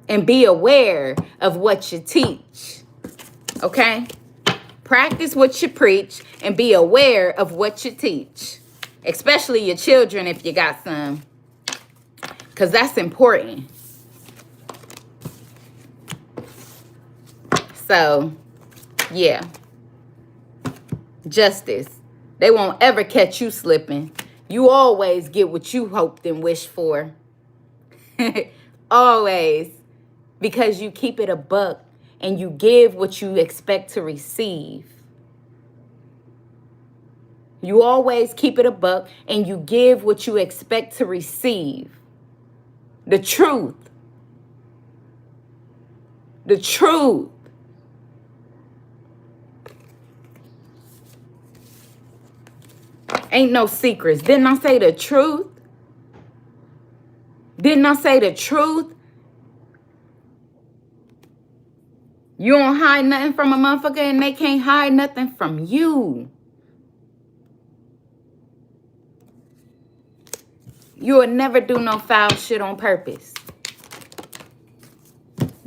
And be aware of what you teach. Okay? Practice what you preach and be aware of what you teach. Especially your children if you got some. Because that's important. So, yeah. Justice. They won't ever catch you slipping. You always get what you hoped and wished for. Always. Because you keep it a buck and you give what you expect to receive. You always keep it a buck and you give what you expect to receive. The truth. The truth. Ain't no secrets. Didn't I say the truth? Didn't I say the truth? You don't hide nothing from a motherfucker and they can't hide nothing from you. You will never do no foul shit on purpose.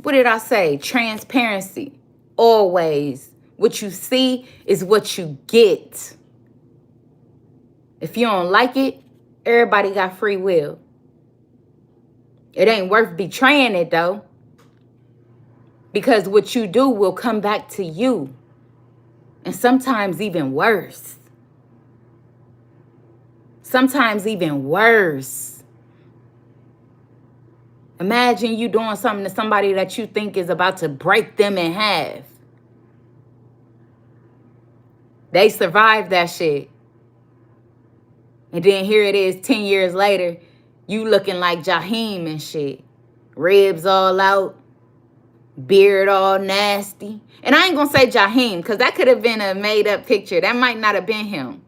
What did I say? Transparency. Always. What you see is what you get. If you don't like it, everybody got free will. It ain't worth betraying it though. Because what you do will come back to you. And sometimes even worse. Sometimes even worse. Imagine you doing something to somebody that you think is about to break them in half. They survived that shit. And then here it is 10 years later, you looking like Jaheim and shit. Ribs all out. Beard all nasty. And I ain't gonna say Jaheim, because that could have been a made up picture. That might not have been him.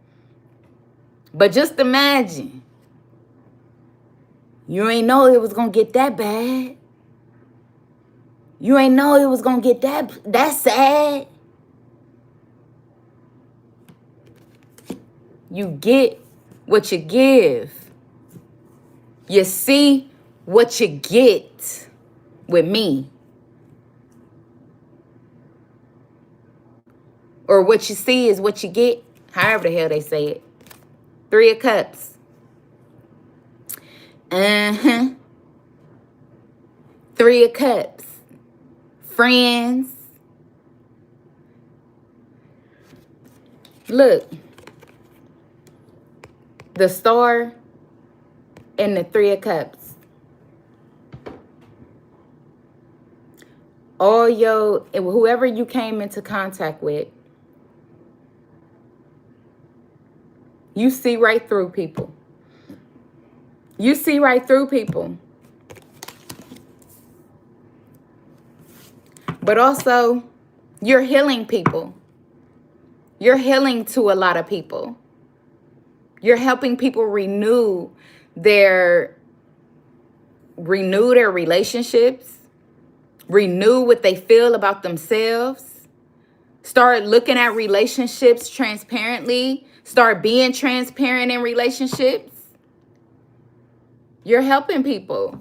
But just imagine. You ain't know it was gonna get that bad. You ain't know it was gonna get that sad. You get what you give. You see what you get with me. Or what you see is what you get. However the hell they say it. 3 of Cups. Uh-huh. 3 of Cups. Friends. Look. The Star and the 3 of Cups. All whoever you came into contact with, you see right through people. You see right through people. But also, you're healing people. You're healing to a lot of people. You're helping people renew their relationships, renew what they feel about themselves, start looking at relationships transparently, start being transparent in relationships. You're helping people.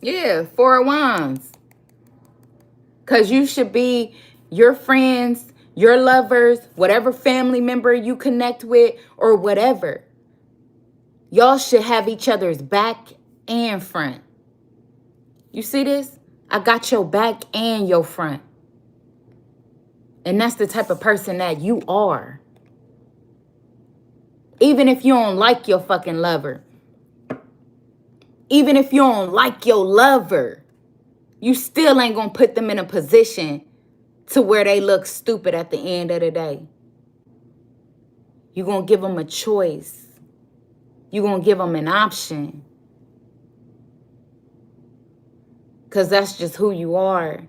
Yeah, 4 of Wands. Because you should be your friends, your lovers, whatever family member you connect with or whatever. Y'all should have each other's back and front. You see this? I got your back and your front. And that's the type of person that you are. Even if you don't like your fucking lover. Even if you don't like your lover. You still ain't gonna put them in a position to where they look stupid at the end of the day. You're gonna give them a choice. You're gonna give them an option. Because that's just who you are.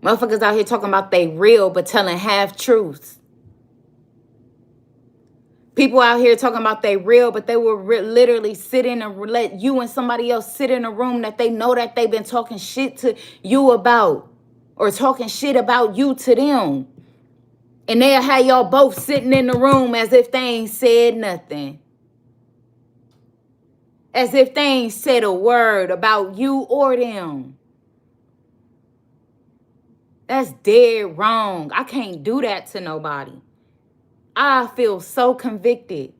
Motherfuckers out here talking about they real but telling half truths. People out here talking about they real, but they will literally sit in and let you and somebody else sit in a room that they know that they've been talking shit to you about, or talking shit about you to them. And they'll have y'all both sitting in the room as if they ain't said nothing. As if they ain't said a word about you or them. That's dead wrong. I can't do that to nobody. I feel so convicted.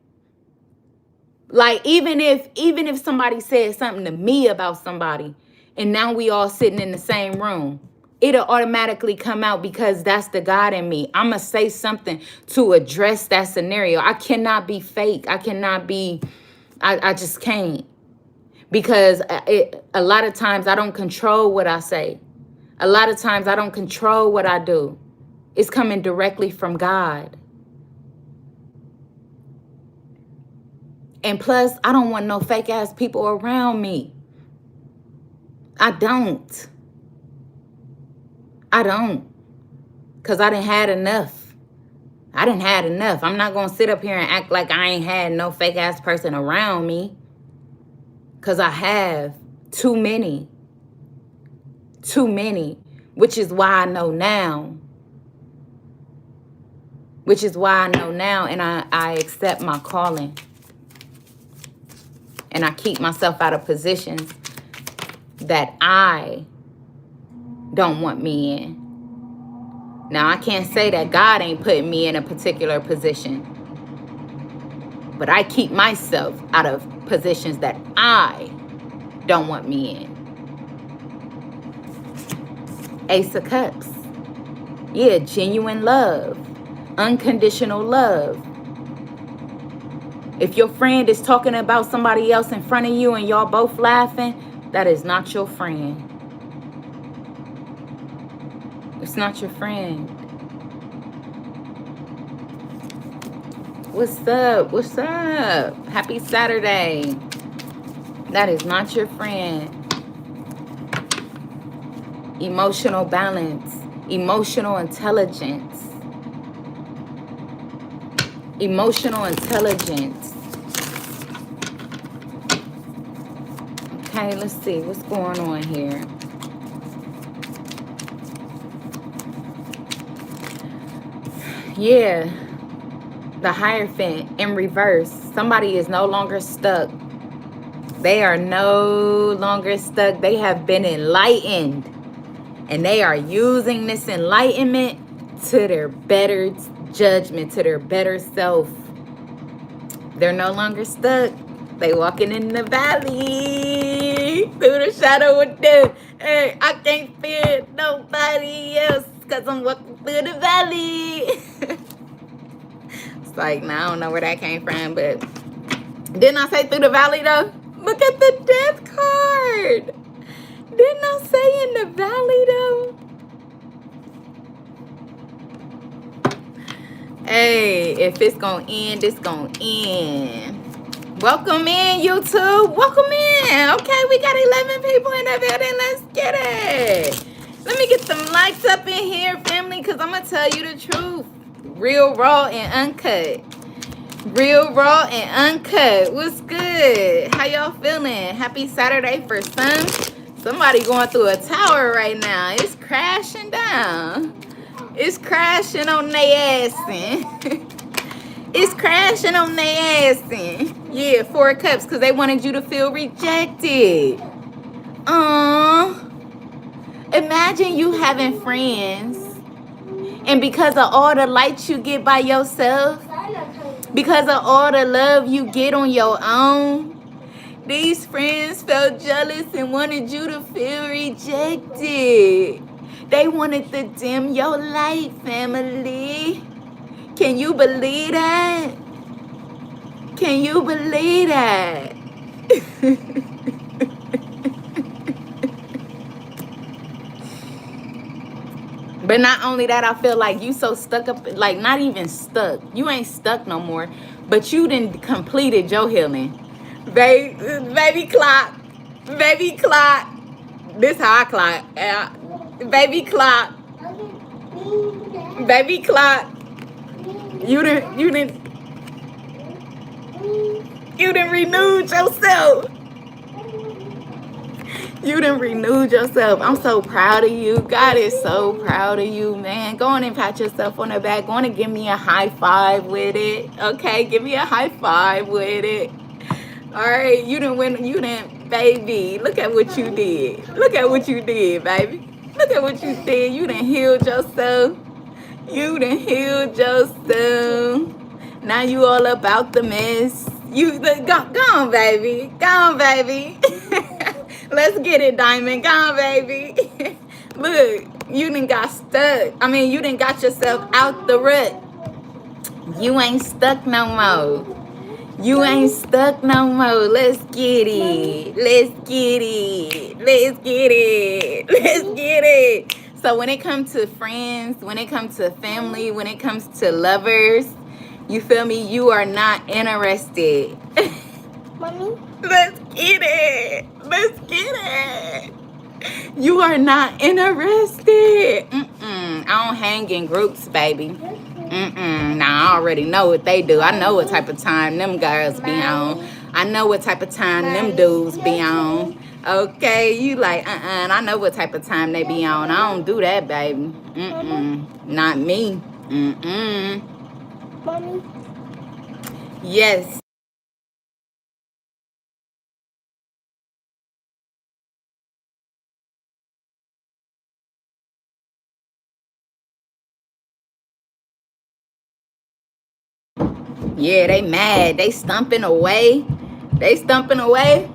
Like, even if somebody said something to me about somebody, and now we all sitting in the same room, it'll automatically come out because that's the God in me. I'm going to say something to address that scenario. I cannot be fake. I cannot be, I just can't. Because a lot of times I don't control what I say. A lot of times I don't control what I do. It's coming directly from God. And plus, I don't want no fake ass people around me. I don't. Because I done had enough. I'm not going to sit up here and act like I ain't had no fake ass person around me. Because I have too many. Which is why I know now. And I accept my calling. And I keep myself out of positions that I don't want me in. Now, I can't say that God ain't putting me in a particular position. But I keep myself out of positions that I don't want me in. Ace of Cups. Yeah, genuine love. Unconditional love. If your friend is talking about somebody else in front of you and y'all both laughing, that is not your friend. It's not your friend. What's up? Happy Saturday. That is not your friend. Emotional balance. Emotional intelligence. Okay, let's see what's going on here. Yeah, the Hierophant in reverse. Somebody is no longer stuck. They are no longer stuck. They have been enlightened. And they are using this enlightenment to their better judgment, to their better self. They're no longer stuck. They walking in the valley through the shadow of death. Hey, I can't fear nobody else because I'm walking through the valley. It's like, now I don't know where that came from, but didn't I say through the valley though? Look at the death card. Didn't I say in the valley though? Hey, if it's gonna end, it's gonna end. Welcome in, YouTube. Welcome in. Okay, we got 11 people in the building. Let's get it. Let me get some likes up in here, family, because I'm going to tell you the truth. Real, raw, and uncut. Real, raw, and uncut. What's good? How y'all feeling? Happy Saturday for some. Somebody going through a tower right now. It's crashing down. It's crashing on their ass. It's crashing on their ass. Yeah, 4 cups because they wanted you to feel rejected. Imagine you having friends, and because of all the likes you get by yourself, because of all the love you get on your own, these friends felt jealous and wanted you to feel rejected. They wanted to dim your light, family. Can you believe that? Can you believe that? But not only that, I feel like you so stuck up, like not even stuck. You ain't stuck no more, but you done completed your healing. Baby clock. This how I clock. Baby clock. You didn't. You done renewed yourself. You done renewed yourself. I'm so proud of you. God is so proud of you, man. Go on and pat yourself on the back. Go on and give me a high five with it. Okay, give me a high five with it. All right, you done win. You done, baby. Look at what you did. Look at what you did, baby. Look at what you did. You done healed yourself. You done healed yourself. Now you all about the mess. Go on, baby. Go on, baby. Let's get it, Diamond. Go on, baby. Look, you done got stuck. I mean, you done got yourself out the rut. You ain't stuck no more. You ain't stuck no more. Let's get it. Let's get it. Let's get it. Let's get it. So when it comes to friends, when it comes to family, when it comes to lovers, you feel me? You are not interested. Mommy? Let's get it. Let's get it. You are not interested. I don't hang in groups, baby. Nah, I already know what they do. I know what type of time them girls be on. I know what type of time them dudes be on. Okay, you like, and I know what type of time they be on. I don't do that, baby. Not me. Mommy? Yes. Yeah, they mad. They stumping away. They stumping away.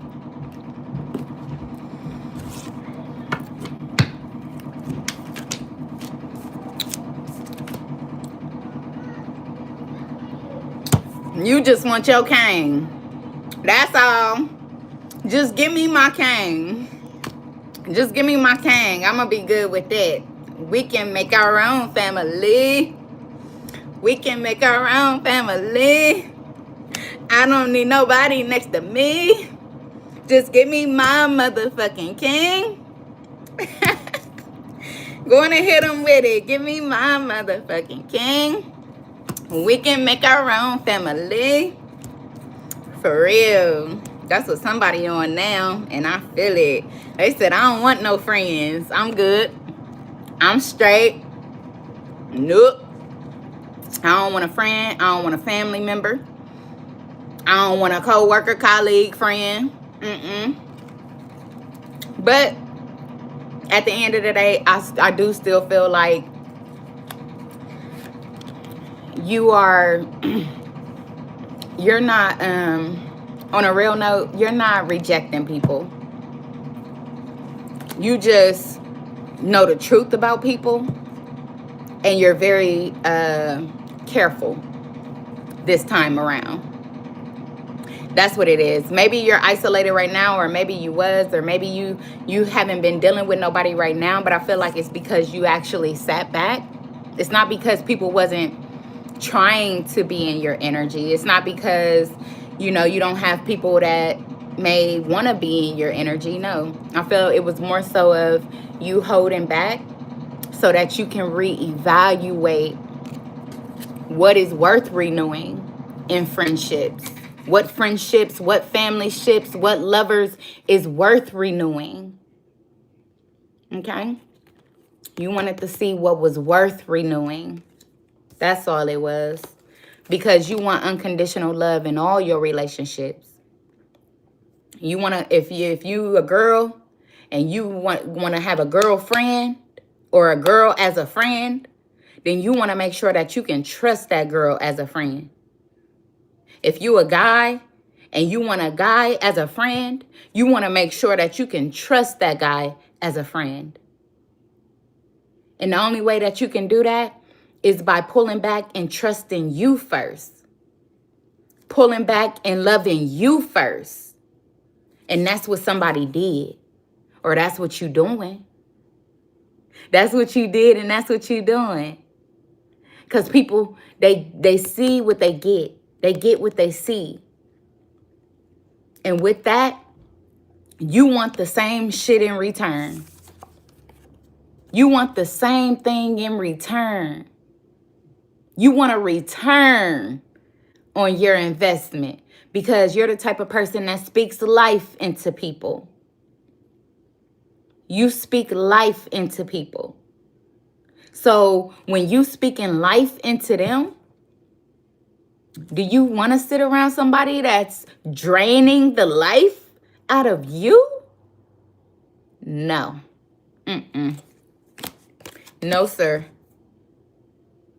You just want your cane. That's all. Just give me my cane. Just give me my cane. I'm going to be good with that. We can make our own family. We can make our own family. I don't need nobody next to me. Just give me my motherfucking king. Go on and hit him with it. Give me my motherfucking king. We can make our own family. For real. That's what somebody on now. And I feel it. They said, I don't want no friends. I'm good. I'm straight. Nope. I don't want a friend. I don't want a family member. I don't want a co-worker, colleague, friend. But at the end of the day, I do still feel like you're not, on a real note, you're not rejecting people. You just know the truth about people, and you're very careful this time around. That's what it is. Maybe you're isolated right now, or maybe you was, or maybe you haven't been dealing with nobody right now, but I feel like it's because you actually sat back. It's not because people wasn't trying to be in your energy. It's not because, you don't have people that may want to be in your energy. No, I feel it was more so of you holding back so that you can reevaluate what is worth renewing in friendships. What friendships, what family ships, what lovers is worth renewing. Okay? You wanted to see what was worth renewing. That's all it was. Because you want unconditional love in all your relationships. You want to, if you a girl and you want to have a girlfriend or a girl as a friend, then you want to make sure that you can trust that girl as a friend. If you a guy and you want a guy as a friend, you want to make sure that you can trust that guy as a friend. And the only way that you can do that is by pulling back and trusting you first. Pulling back and loving you first. And that's what somebody did. Or that's what you doing. That's what you did, and that's what you doing. Because people, they see what they get. They get what they see. And with that, you want the same shit in return. You want the same thing in return. You want a return on your investment because you're the type of person that speaks life into people. You speak life into people. So when you speaking life into them, do you want to sit around somebody that's draining the life out of you? No. Mm-mm. No, sir.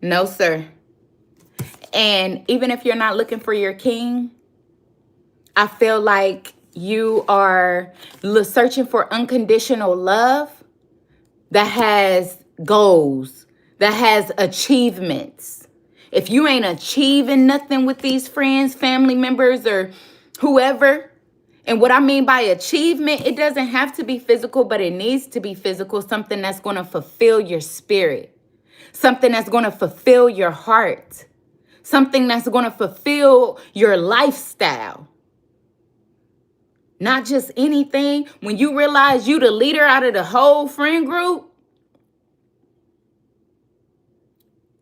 No, sir. And even if you're not looking for your king, I feel like you are searching for unconditional love that has goals, that has achievements. If you ain't achieving nothing with these friends, family members, or whoever, and what I mean by achievement, it doesn't have to be physical, but it needs to be physical, something that's going to fulfill your spirit, something that's going to fulfill your heart, something that's going to fulfill your lifestyle. Not just anything. When you realize you the leader out of the whole friend group,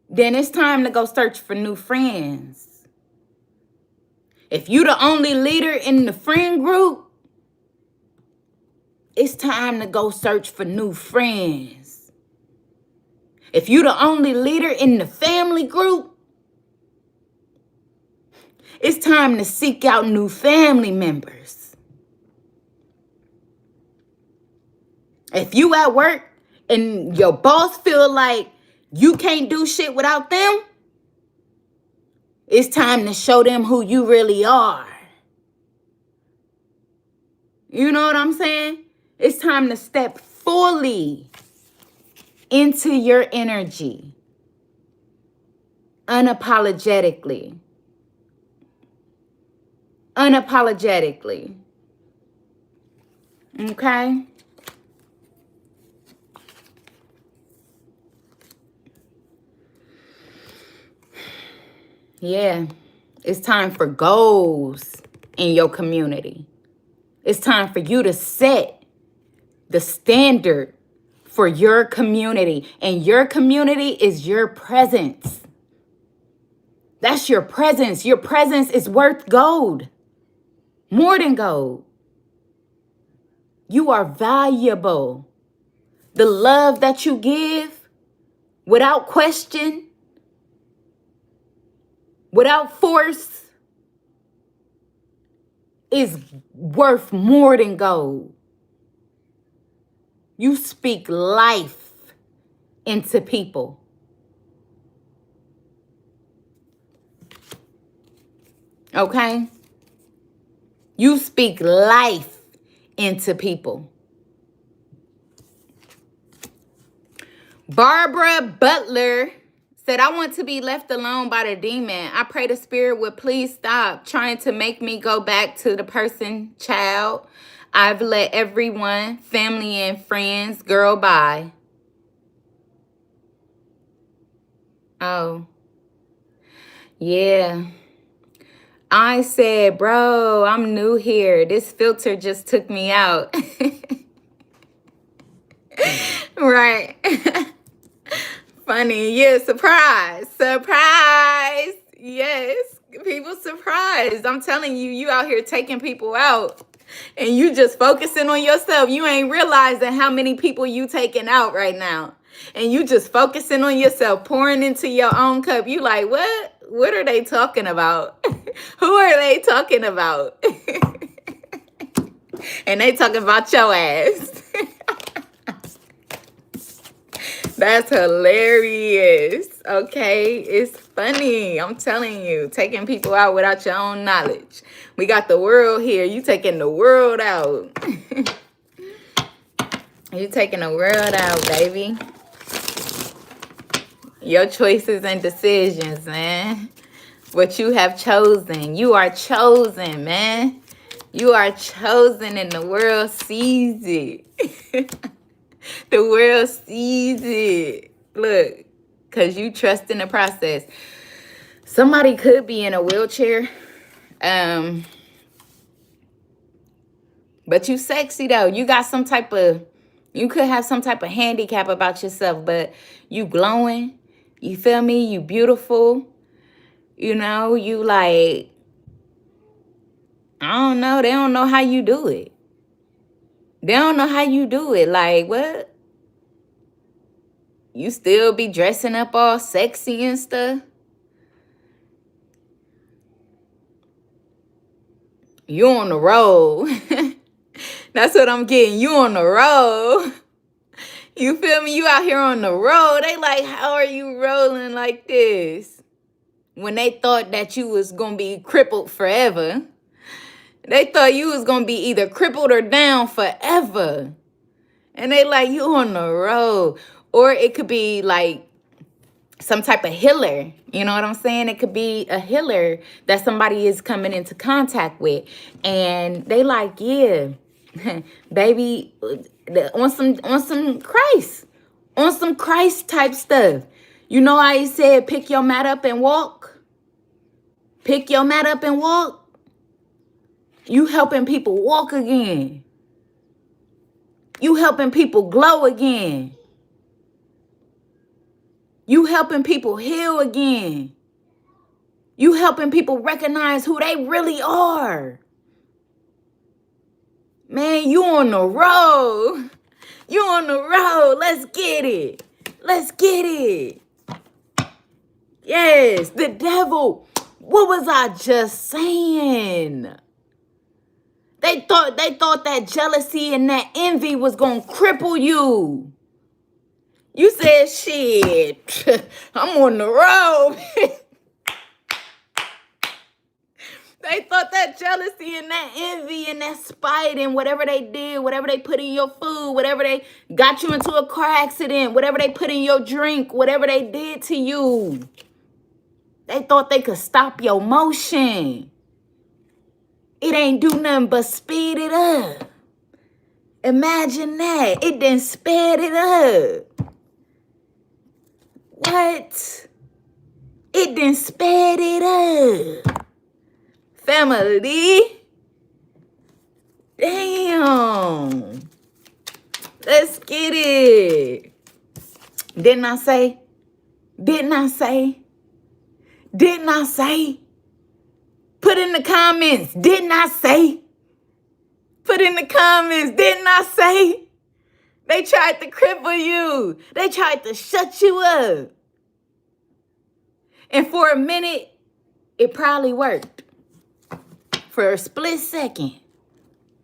then it's time to go search for new friends. If you the only leader in the friend group, it's time to go search for new friends. If you the only leader in the family group, it's time to seek out new family members. If you at work and your boss feel like you can't do shit without them, it's time to show them who you really are. You know what I'm saying? It's time to step fully into your energy. Unapologetically. Unapologetically. Okay? Yeah. It's time for goals in your community. It's time for you to set the standard for your community. And your community is your presence. That's your presence. Your presence is worth gold. More than gold. You are valuable. The love that you give, without question, without force, is worth more than gold. You speak life into people. Okay? You speak life into people. Barbara Butler said, I want to be left alone by the demon. I pray the spirit would please stop trying to make me go back to the person, child. I've let everyone, family and friends, girl, bye. Oh. Yeah. I said, bro, I'm new here. This filter just took me out. Right. Funny. Yeah, surprise. Surprise. Yes. People surprised. I'm telling you, you out here taking people out. And you just focusing on yourself. You ain't realizing how many people you taking out right now. And you just focusing on yourself, pouring into your own cup. You like, what? What are they talking about? Who are they talking about? And they talking about your ass. That's hilarious. Okay, it's funny. I'm telling you, taking people out without your own knowledge. We got the world here. You taking the world out. You taking the world out, baby. Your choices and decisions, man. What you have chosen. You are chosen, man. You are chosen and the world sees it. The world sees it. Look, because you trust in the process. Somebody could be in a wheelchair. But you sexy, though. You got some type of... You could have some type of handicap about yourself, but you glowing. You feel me? You beautiful. You know, you like... I don't know. They don't know how you do it. They don't know how you do it. Like, what? You still be dressing up all sexy and stuff? You on the road. That's what I'm getting. You on the road. You feel me? You out here on the road. They like, how are you rolling like this? When they thought that you was going to be crippled forever. They thought you was going to be either crippled or down forever. And they like, you on the road. Or it could be like some type of healer. You know what I'm saying? It could be a healer that somebody is coming into contact with. And they like, yeah, baby, on some Christ. On some Christ type stuff. You know how he said, pick your mat up and walk? Pick your mat up and walk. You helping people walk again. You helping people glow again. You helping people heal again. You helping people recognize who they really are. Man, you on the road. You on the road. Let's get it. Let's get it. Yes, the devil. What was I just saying? They thought that jealousy and that envy was going to cripple you. You said, shit, I'm on the road. They thought that jealousy and that envy and that spite and whatever they did, whatever they put in your food, whatever they got you into a car accident, whatever they put in your drink, whatever they did to you. They thought they could stop your motion. It ain't do nothing but speed it up. Imagine that. It done sped it up. What? It done sped it up. Family. Damn. Let's get it. Didn't I say? Didn't I say? Didn't I say? Put in the comments. Didn't I say? Put in the comments. Didn't I say? They tried to cripple you. They tried to shut you up. And for a minute, it probably worked. For a split second,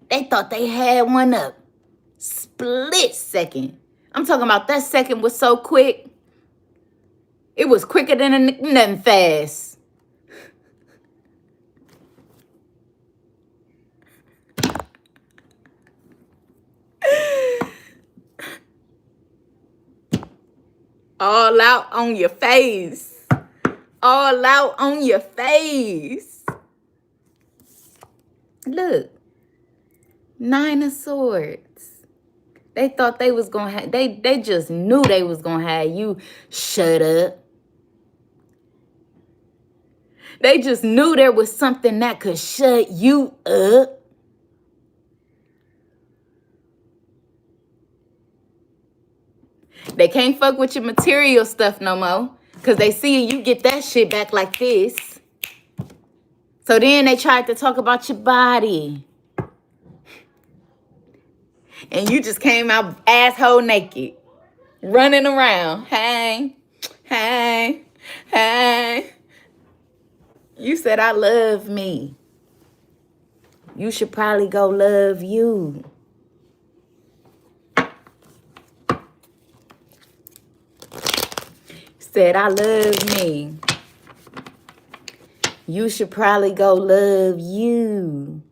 they thought they had one up. Split second. I'm talking about that second was so quick. It was quicker than nothing fast. All out on your face. All out on your face. Look. 9 of Swords. They thought they was going to have, they just knew they was going to have you shut up. They just knew there was something that could shut you up. They can't fuck with your material stuff no more. Because they see you get that shit back like this. So then they tried to talk about your body. And you just came out asshole naked. Running around. Hey, hey, hey. You said I love me. You should probably go love you. Said I love me. You should probably go love you.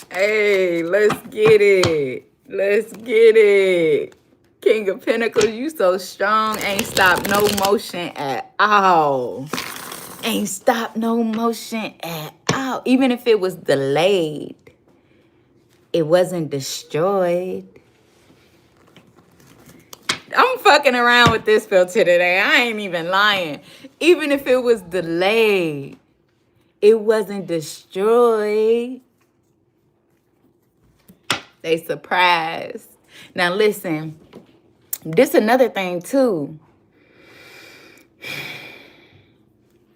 Hey, let's get it. Let's get it. King of Pentacles, you so strong. Ain't stop no motion at all. Ain't stop no motion at all. Even if it was delayed, it wasn't destroyed. I'm fucking around with this filter today. I ain't even lying. Even if it was delayed, it wasn't destroyed. They surprised. Now listen, This another thing too.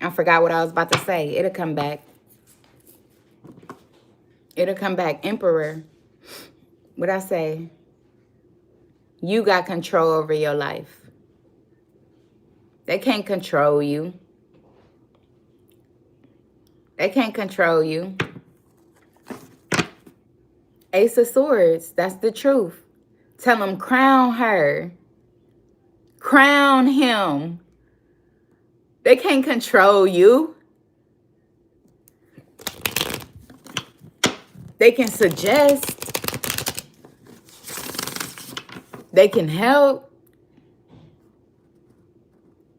I forgot what I was about to say. It'll come back. It'll come back. Emperor. What I say? You got control over your life. They can't control you. They can't control you. Ace of Swords. That's the truth. Tell them crown her. Crown him. They can't control you. They can suggest. They can help.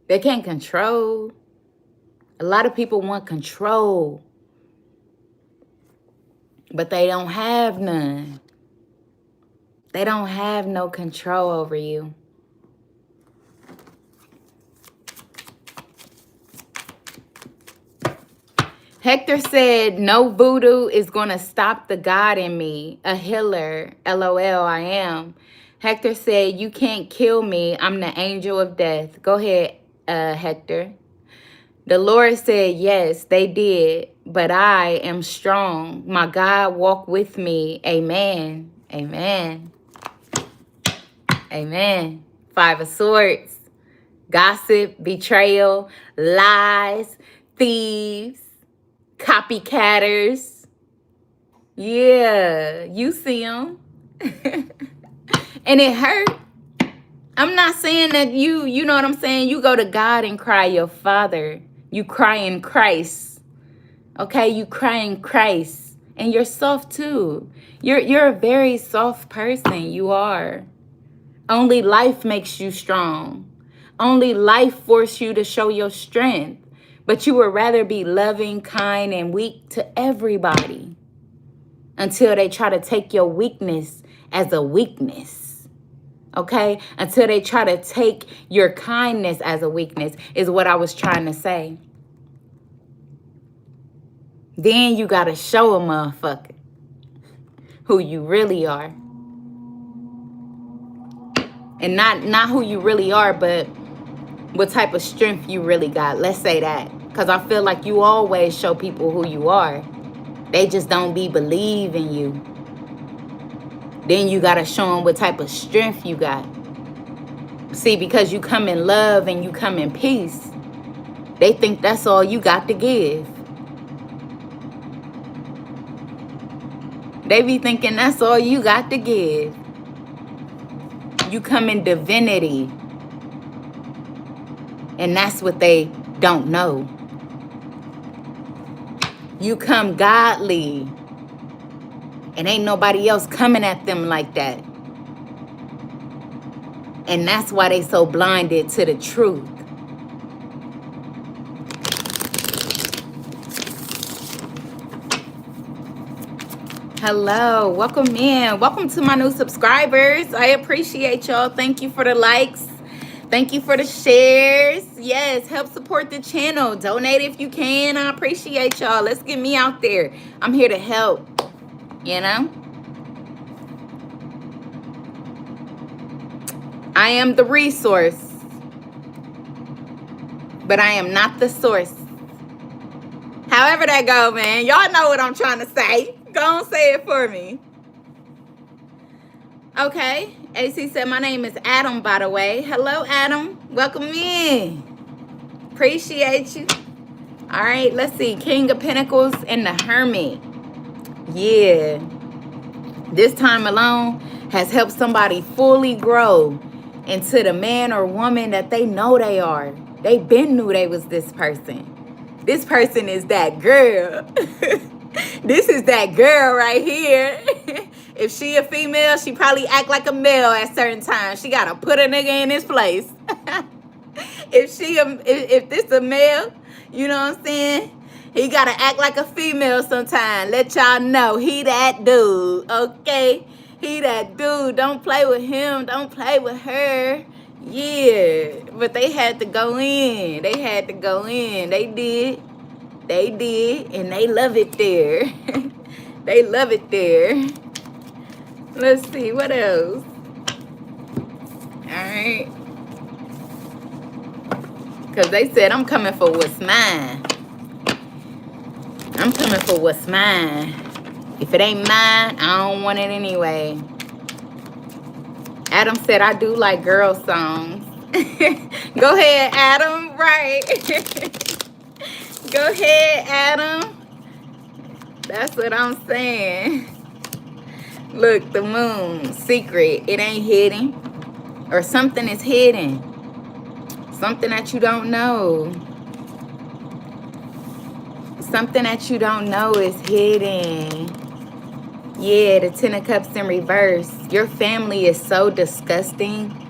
They can't control. A lot of people want control, but they don't have none. They don't have no control over you. Hector said, no voodoo is going to stop the God in me. A healer. LOL, I am. Hector said, you can't kill me. I'm the angel of death. Go ahead, Hector. The Lord said, yes, they did, but I am strong. My God walk with me. Amen. Amen. Amen. Five of Swords. Gossip, betrayal, lies, thieves, copycatters. Yeah, you see them. And it hurt. I'm not saying that you know what I'm saying? You go to God and cry your Father. You cry in Christ. Okay, you cry in Christ. And you're soft too. You're a very soft person. You are. Only life makes you strong. Only life forces you to show your strength. But you would rather be loving, kind, and weak to everybody until they try to take your weakness as a weakness. Okay? Until they try to take your kindness as a weakness is what I was trying to say. Then you got to show a motherfucker who you really are. And not who you really are, but what type of strength you really got. Let's say that. Because I feel like you always show people who you are. They just don't believe in you. Then you got to show them what type of strength you got. See, because you come in love and you come in peace, they think that's all you got to give. They be thinking that's all you got to give. You come in divinity. And that's what they don't know. You come godly. And ain't nobody else coming at them like that. And that's why they so blinded to the truth. Hello, welcome in. Welcome to my new subscribers. I appreciate y'all. Thank you for the likes. Thank you for the shares. Yes, help support the channel. Donate if you can. I appreciate y'all. Let's get me out there. I'm here to help, you know. I am the resource, but I am not the source. However that go, man. Y'all know what I'm trying to say. Go on, say it for me. Okay. AC said, my name is Adam, by the way. Hello, Adam. Welcome in. Appreciate you. All right, let's see. King of Pentacles and the Hermit. Yeah. This time alone has helped somebody fully grow into the man or woman that they know they are. They been knew they was this person. This person is that girl. This is that girl right here. If she a female, she probably act like a male at certain times. She gotta put a nigga in his place. If this a male, you know what I'm saying? He gotta act like a female sometime. Let y'all know he that dude, okay? He that dude. Don't play with him. Don't play with her. Yeah, but they had to go in. They had to go in. They did. They did, and they love it there. They love it there. Let's see, what else? Alright? Because they said I'm coming for what's mine. I'm coming for what's mine. If it ain't mine, I don't want it anyway. Adam said I do like girl songs. Go ahead, Adam. Right. Go ahead, Adam. That's what I'm saying. Look, the moon. Secret. It ain't hidden. Or something is hidden. Something that you don't know. Something that you don't know is hidden. Yeah, the 10 of Cups in reverse. Your family is so disgusting.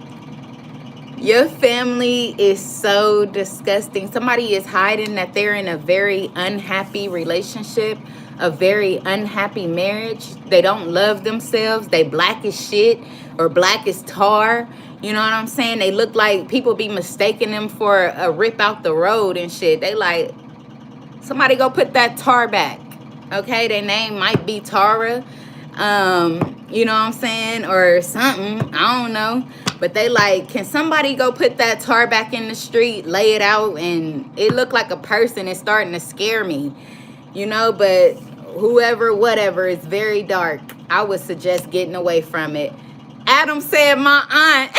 Your family is so disgusting. Somebody is hiding that they're in a very unhappy relationship, a very unhappy marriage. They don't love themselves. They black as shit or black as tar. You know what I'm saying? They look like people be mistaking them for a rip out the road and shit. They like, somebody go put that tar back. Okay, their name might be Tara. You know what I'm saying? Or something. I don't know. But they like, can somebody go put that tar back in the street, lay it out, and it looked like a person. It's starting to scare me. You know, but whoever, whatever, it's very dark. I would suggest getting away from it. Adam said my aunt.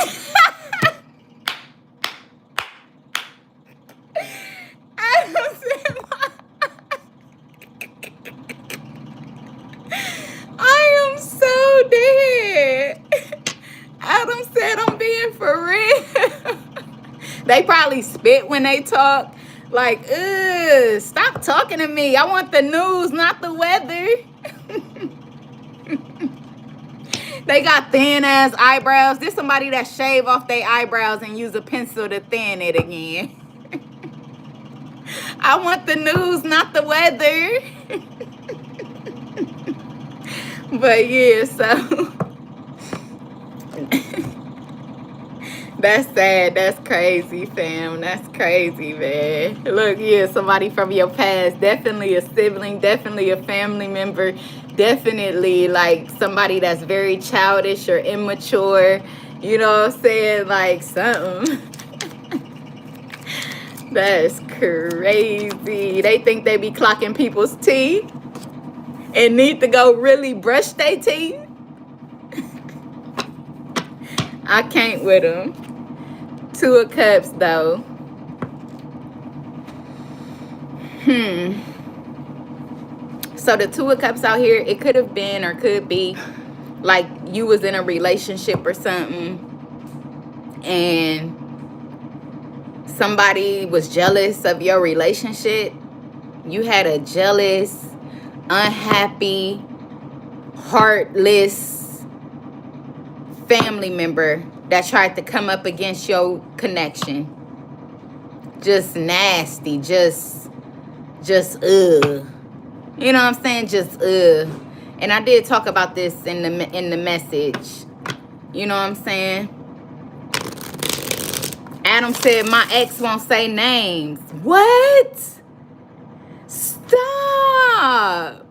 Adam said my I am so dead. Adam said I'm being for real. They probably spit when they talk. Like, ugh, stop talking to me. I want the news, not the weather. They got thin ass eyebrows. There's somebody that shave off their eyebrows and use a pencil to thin it again. I want the news, not the weather. But yeah, so that's sad. That's crazy, fam. That's crazy, man. Look, yeah, somebody from your past. Definitely a sibling. Definitely a family member. Definitely like somebody that's very childish or immature. You know what I'm saying? Like something. That's crazy. They think they be clocking people's teeth and need to go really brush their teeth. I can't with them. 2 of Cups, though. So the 2 of Cups out here, it could have been or could be like you was in a relationship or something and somebody was jealous of your relationship. You had a jealous, unhappy, heartless family member that tried to come up against your connection. Just nasty, just ugh. You know what I'm saying? Just ugh. And I did talk about this in the message. You know what I'm saying? Adam said my ex won't say names. What? Stop.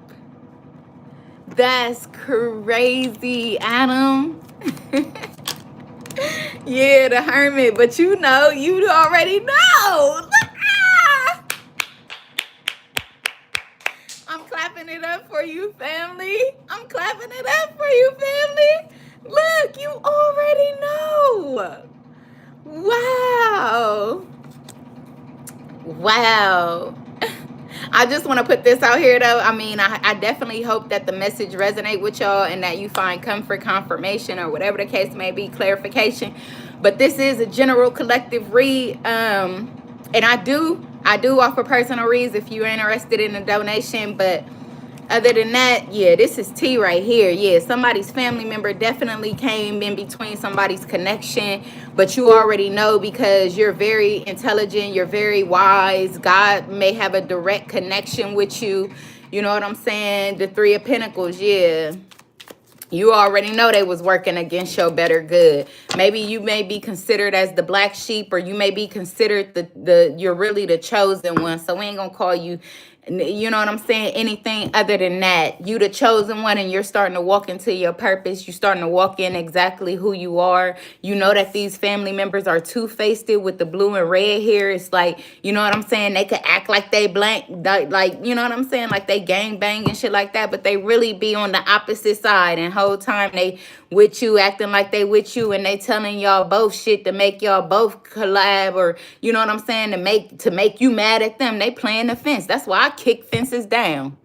That's crazy, Adam. Yeah, the hermit. But you know, you already know. I'm clapping it up for you, family. I'm clapping it up for you, family. Look, you already know. Wow. Wow. I just want to put this out here, though. I mean, I definitely hope that the message resonate with y'all and that you find comfort, confirmation, or whatever the case may be, clarification. But this is a general collective read. And I do offer personal reads if you're interested in a donation. But other than that, yeah, this is tea right here. Yeah, somebody's family member definitely came in between somebody's connection, but you already know because you're very intelligent, you're very wise. God may have a direct connection with you. You know what I'm saying? The 3 of Pentacles, yeah. You already know they was working against your better good. Maybe you may be considered as the black sheep, or you may be considered you're really the chosen one. So we ain't gonna call you You know what I'm saying? Anything other than that. You the chosen one, and you're starting to walk into your purpose. You're starting to walk in exactly who you are. You know that these family members are two-faced with the blue and red hair. It's like, you know what I'm saying? They could act like they blank, like, you know what I'm saying? Like they gang bang and shit like that, but they really be on the opposite side. And whole time they with you, acting like they with you, and they telling y'all both shit to make y'all both collab, or you know what I'm saying, to make you mad at them. They playing the fence. That's why I kick fences down.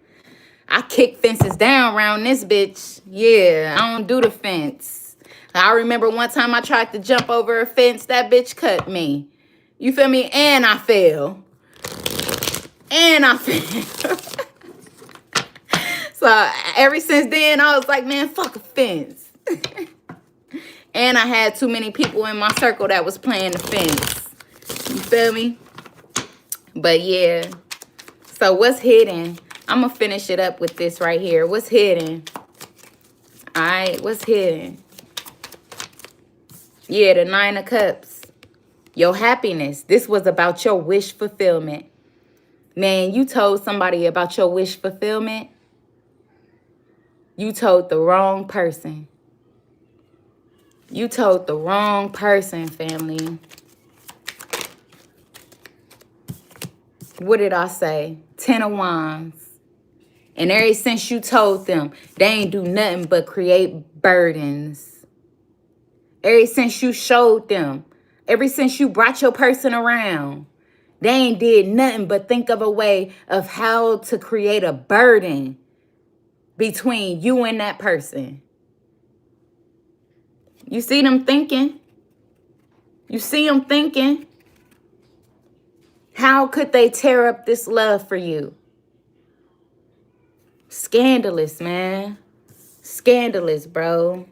I kick fences down around this bitch. Yeah, I don't do the fence. I remember one time I tried to jump over a fence. That bitch cut me. You feel me? And I fell. And I fell. So ever since then, I was like, man, fuck a fence. And I had too many people in my circle that was playing the fence. You feel me? But yeah. So what's hidden? I'm going to finish it up with this right here. What's hidden? All right. What's hidden? Yeah, the 9 of Cups. Your happiness. This was about your wish fulfillment. Man, you told somebody about your wish fulfillment. You told the wrong person. You told the wrong person, family. What did I say? 10 of Wands. And ever since you told them, they ain't do nothing but create burdens. Ever since you showed them, ever since you brought your person around, they ain't did nothing but think of a way of how to create a burden between you and that person. You see them thinking? You see them thinking? How could they tear up this love for you? Scandalous, man. Scandalous, bro.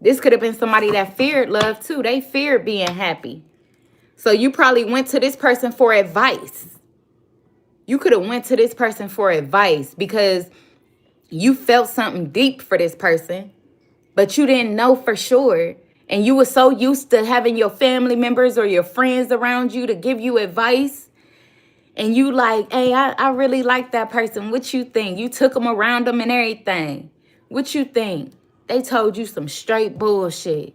This could have been somebody that feared love too. They feared being happy. So you probably went to this person for advice. You could have went to this person for advice because you felt something deep for this person, but you didn't know for sure. And you were so used to having your family members or your friends around you to give you advice. And you like, hey, I really like that person. What you think? You took them around them and everything. What you think? They told you some straight bullshit.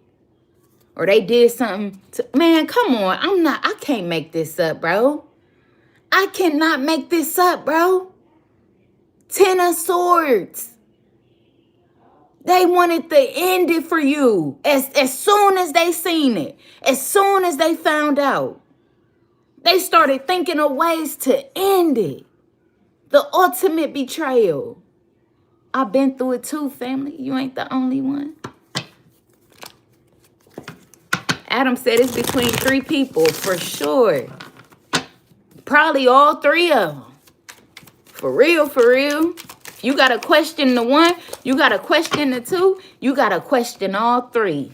Or they did something to, man, come on. I can't make this up, bro. I cannot make this up, bro. 10 of Swords. They wanted to end it for you as soon as they seen it. As soon as they found out. They started thinking of ways to end it. The ultimate betrayal. I've been through it too, family. You ain't the only one. Adam said it's between 3 people for sure. Probably all 3 of them. For real, for real. You got to question the 1. You got to question the 2. You got to question all 3.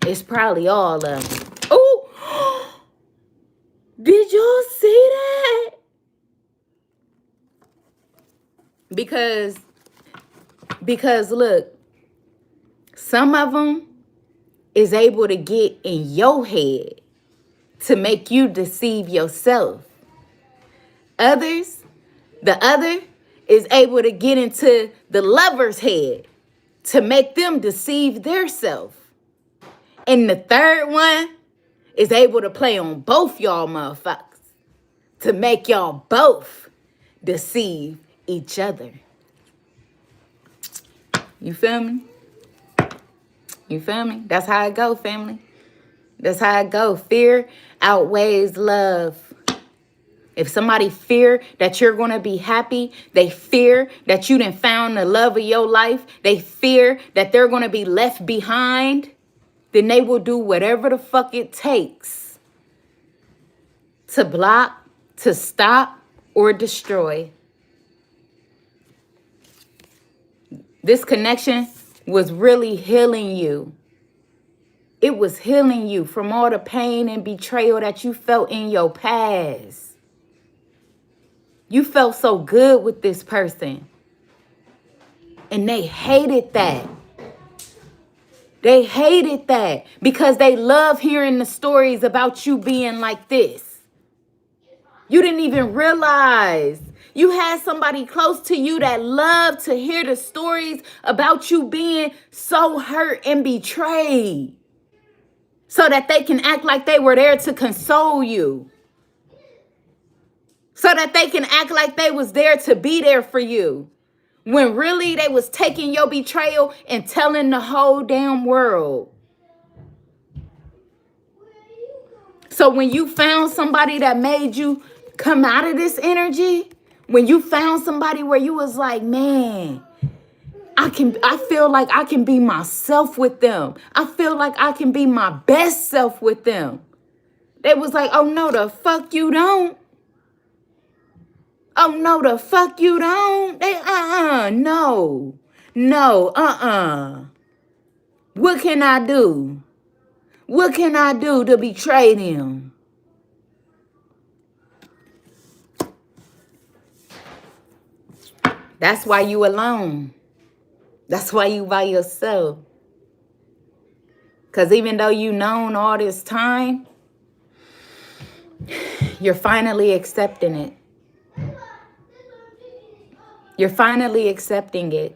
It's probably all of them. Oh, did y'all see that? Because look, some of them is able to get in your head to make you deceive yourself. The other is able to get into the lover's head to make them deceive theirself. And the third one is able to play on both y'all motherfuckers to make y'all both deceive each other. You feel me? You feel me? That's how it go, family. That's how it go. Fear outweighs love. If somebody fear that you're going to be happy, they fear that you done found the love of your life, they fear that they're going to be left behind, then they will do whatever the fuck it takes to block, to stop, or destroy. This connection was really healing you. It was healing you from all the pain and betrayal that you felt in your past. You felt so good with this person. And they hated that. They hated that because they love hearing the stories about you being like this. You didn't even realize. You had somebody close to you that loved to hear the stories about you being so hurt and betrayed, so that they can act like they were there to console you, so that they can act like they was there to be there for you, when really they was taking your betrayal and telling the whole damn world. So when you found somebody that made you come out of this energy, when you found somebody where you was like, man, I feel like I can be myself with them. I feel like I can be my best self with them. They was like, oh no, the fuck you don't. Oh no, the fuck you don't. They, no. What can I do? What can I do to betray them? That's why you alone. That's why you by yourself. Because even though you known all this time, you're finally accepting it. You're finally accepting it.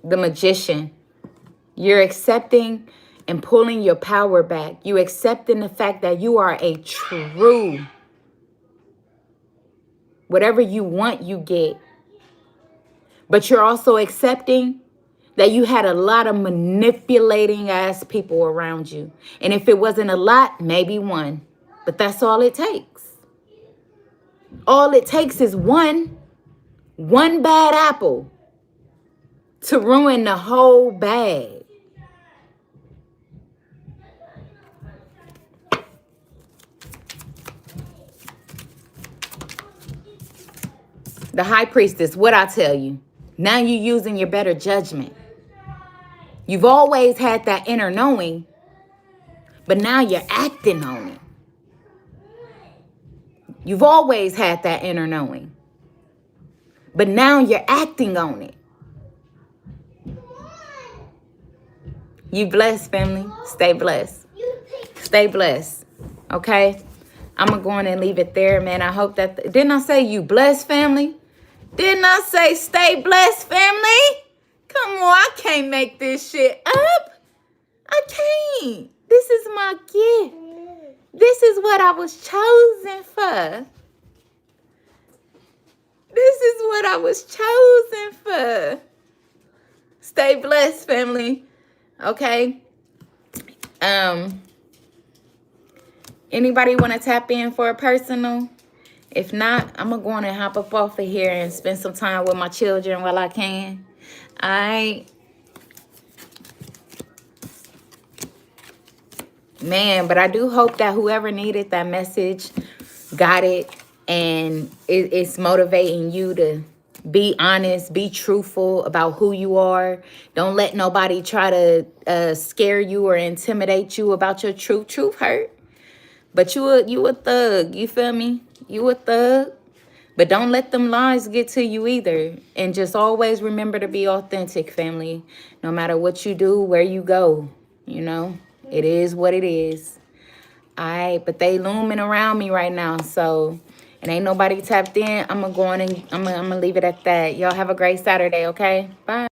The Magician. You're accepting and pulling your power back. You accepting the fact that you are a true. Whatever you want, you get. But you're also accepting that you had a lot of manipulating ass people around you. And if it wasn't a lot, maybe one. But that's all it takes. All it takes is one bad apple to ruin the whole bag. The High Priestess, what I tell you, now you're using your better judgment. You've always had that inner knowing, but now you're acting on it. You've always had that inner knowing, but now you're acting on it. You blessed, family. Stay blessed. Stay blessed. Okay? I'm going to go on and leave it there, man. I hope that... Didn't I say you blessed, family? Didn't I say stay blessed, family? Come on, I can't make this shit up. I can't. This is my gift. This is what I was chosen for. This is what I was chosen for. Stay blessed, family. Okay? Anybody want to tap in for a personal? If not, I'm going to go on and hop up off of here and spend some time with my children while I can. All right. Man, but I do hope that whoever needed that message got it, and it's motivating you to be honest, be truthful about who you are. Don't let nobody try to scare you or intimidate you about your truth. Truth hurt. But you a thug, you feel me? You a thug. But don't let them lies get to you either. And just always remember to be authentic, family. No matter what you do, where you go, you know, it is what it is. All right, but they looming around me right now, so and ain't nobody tapped in. I'm gonna go on and I'm gonna leave it at that. Y'all have a great Saturday, okay? Bye.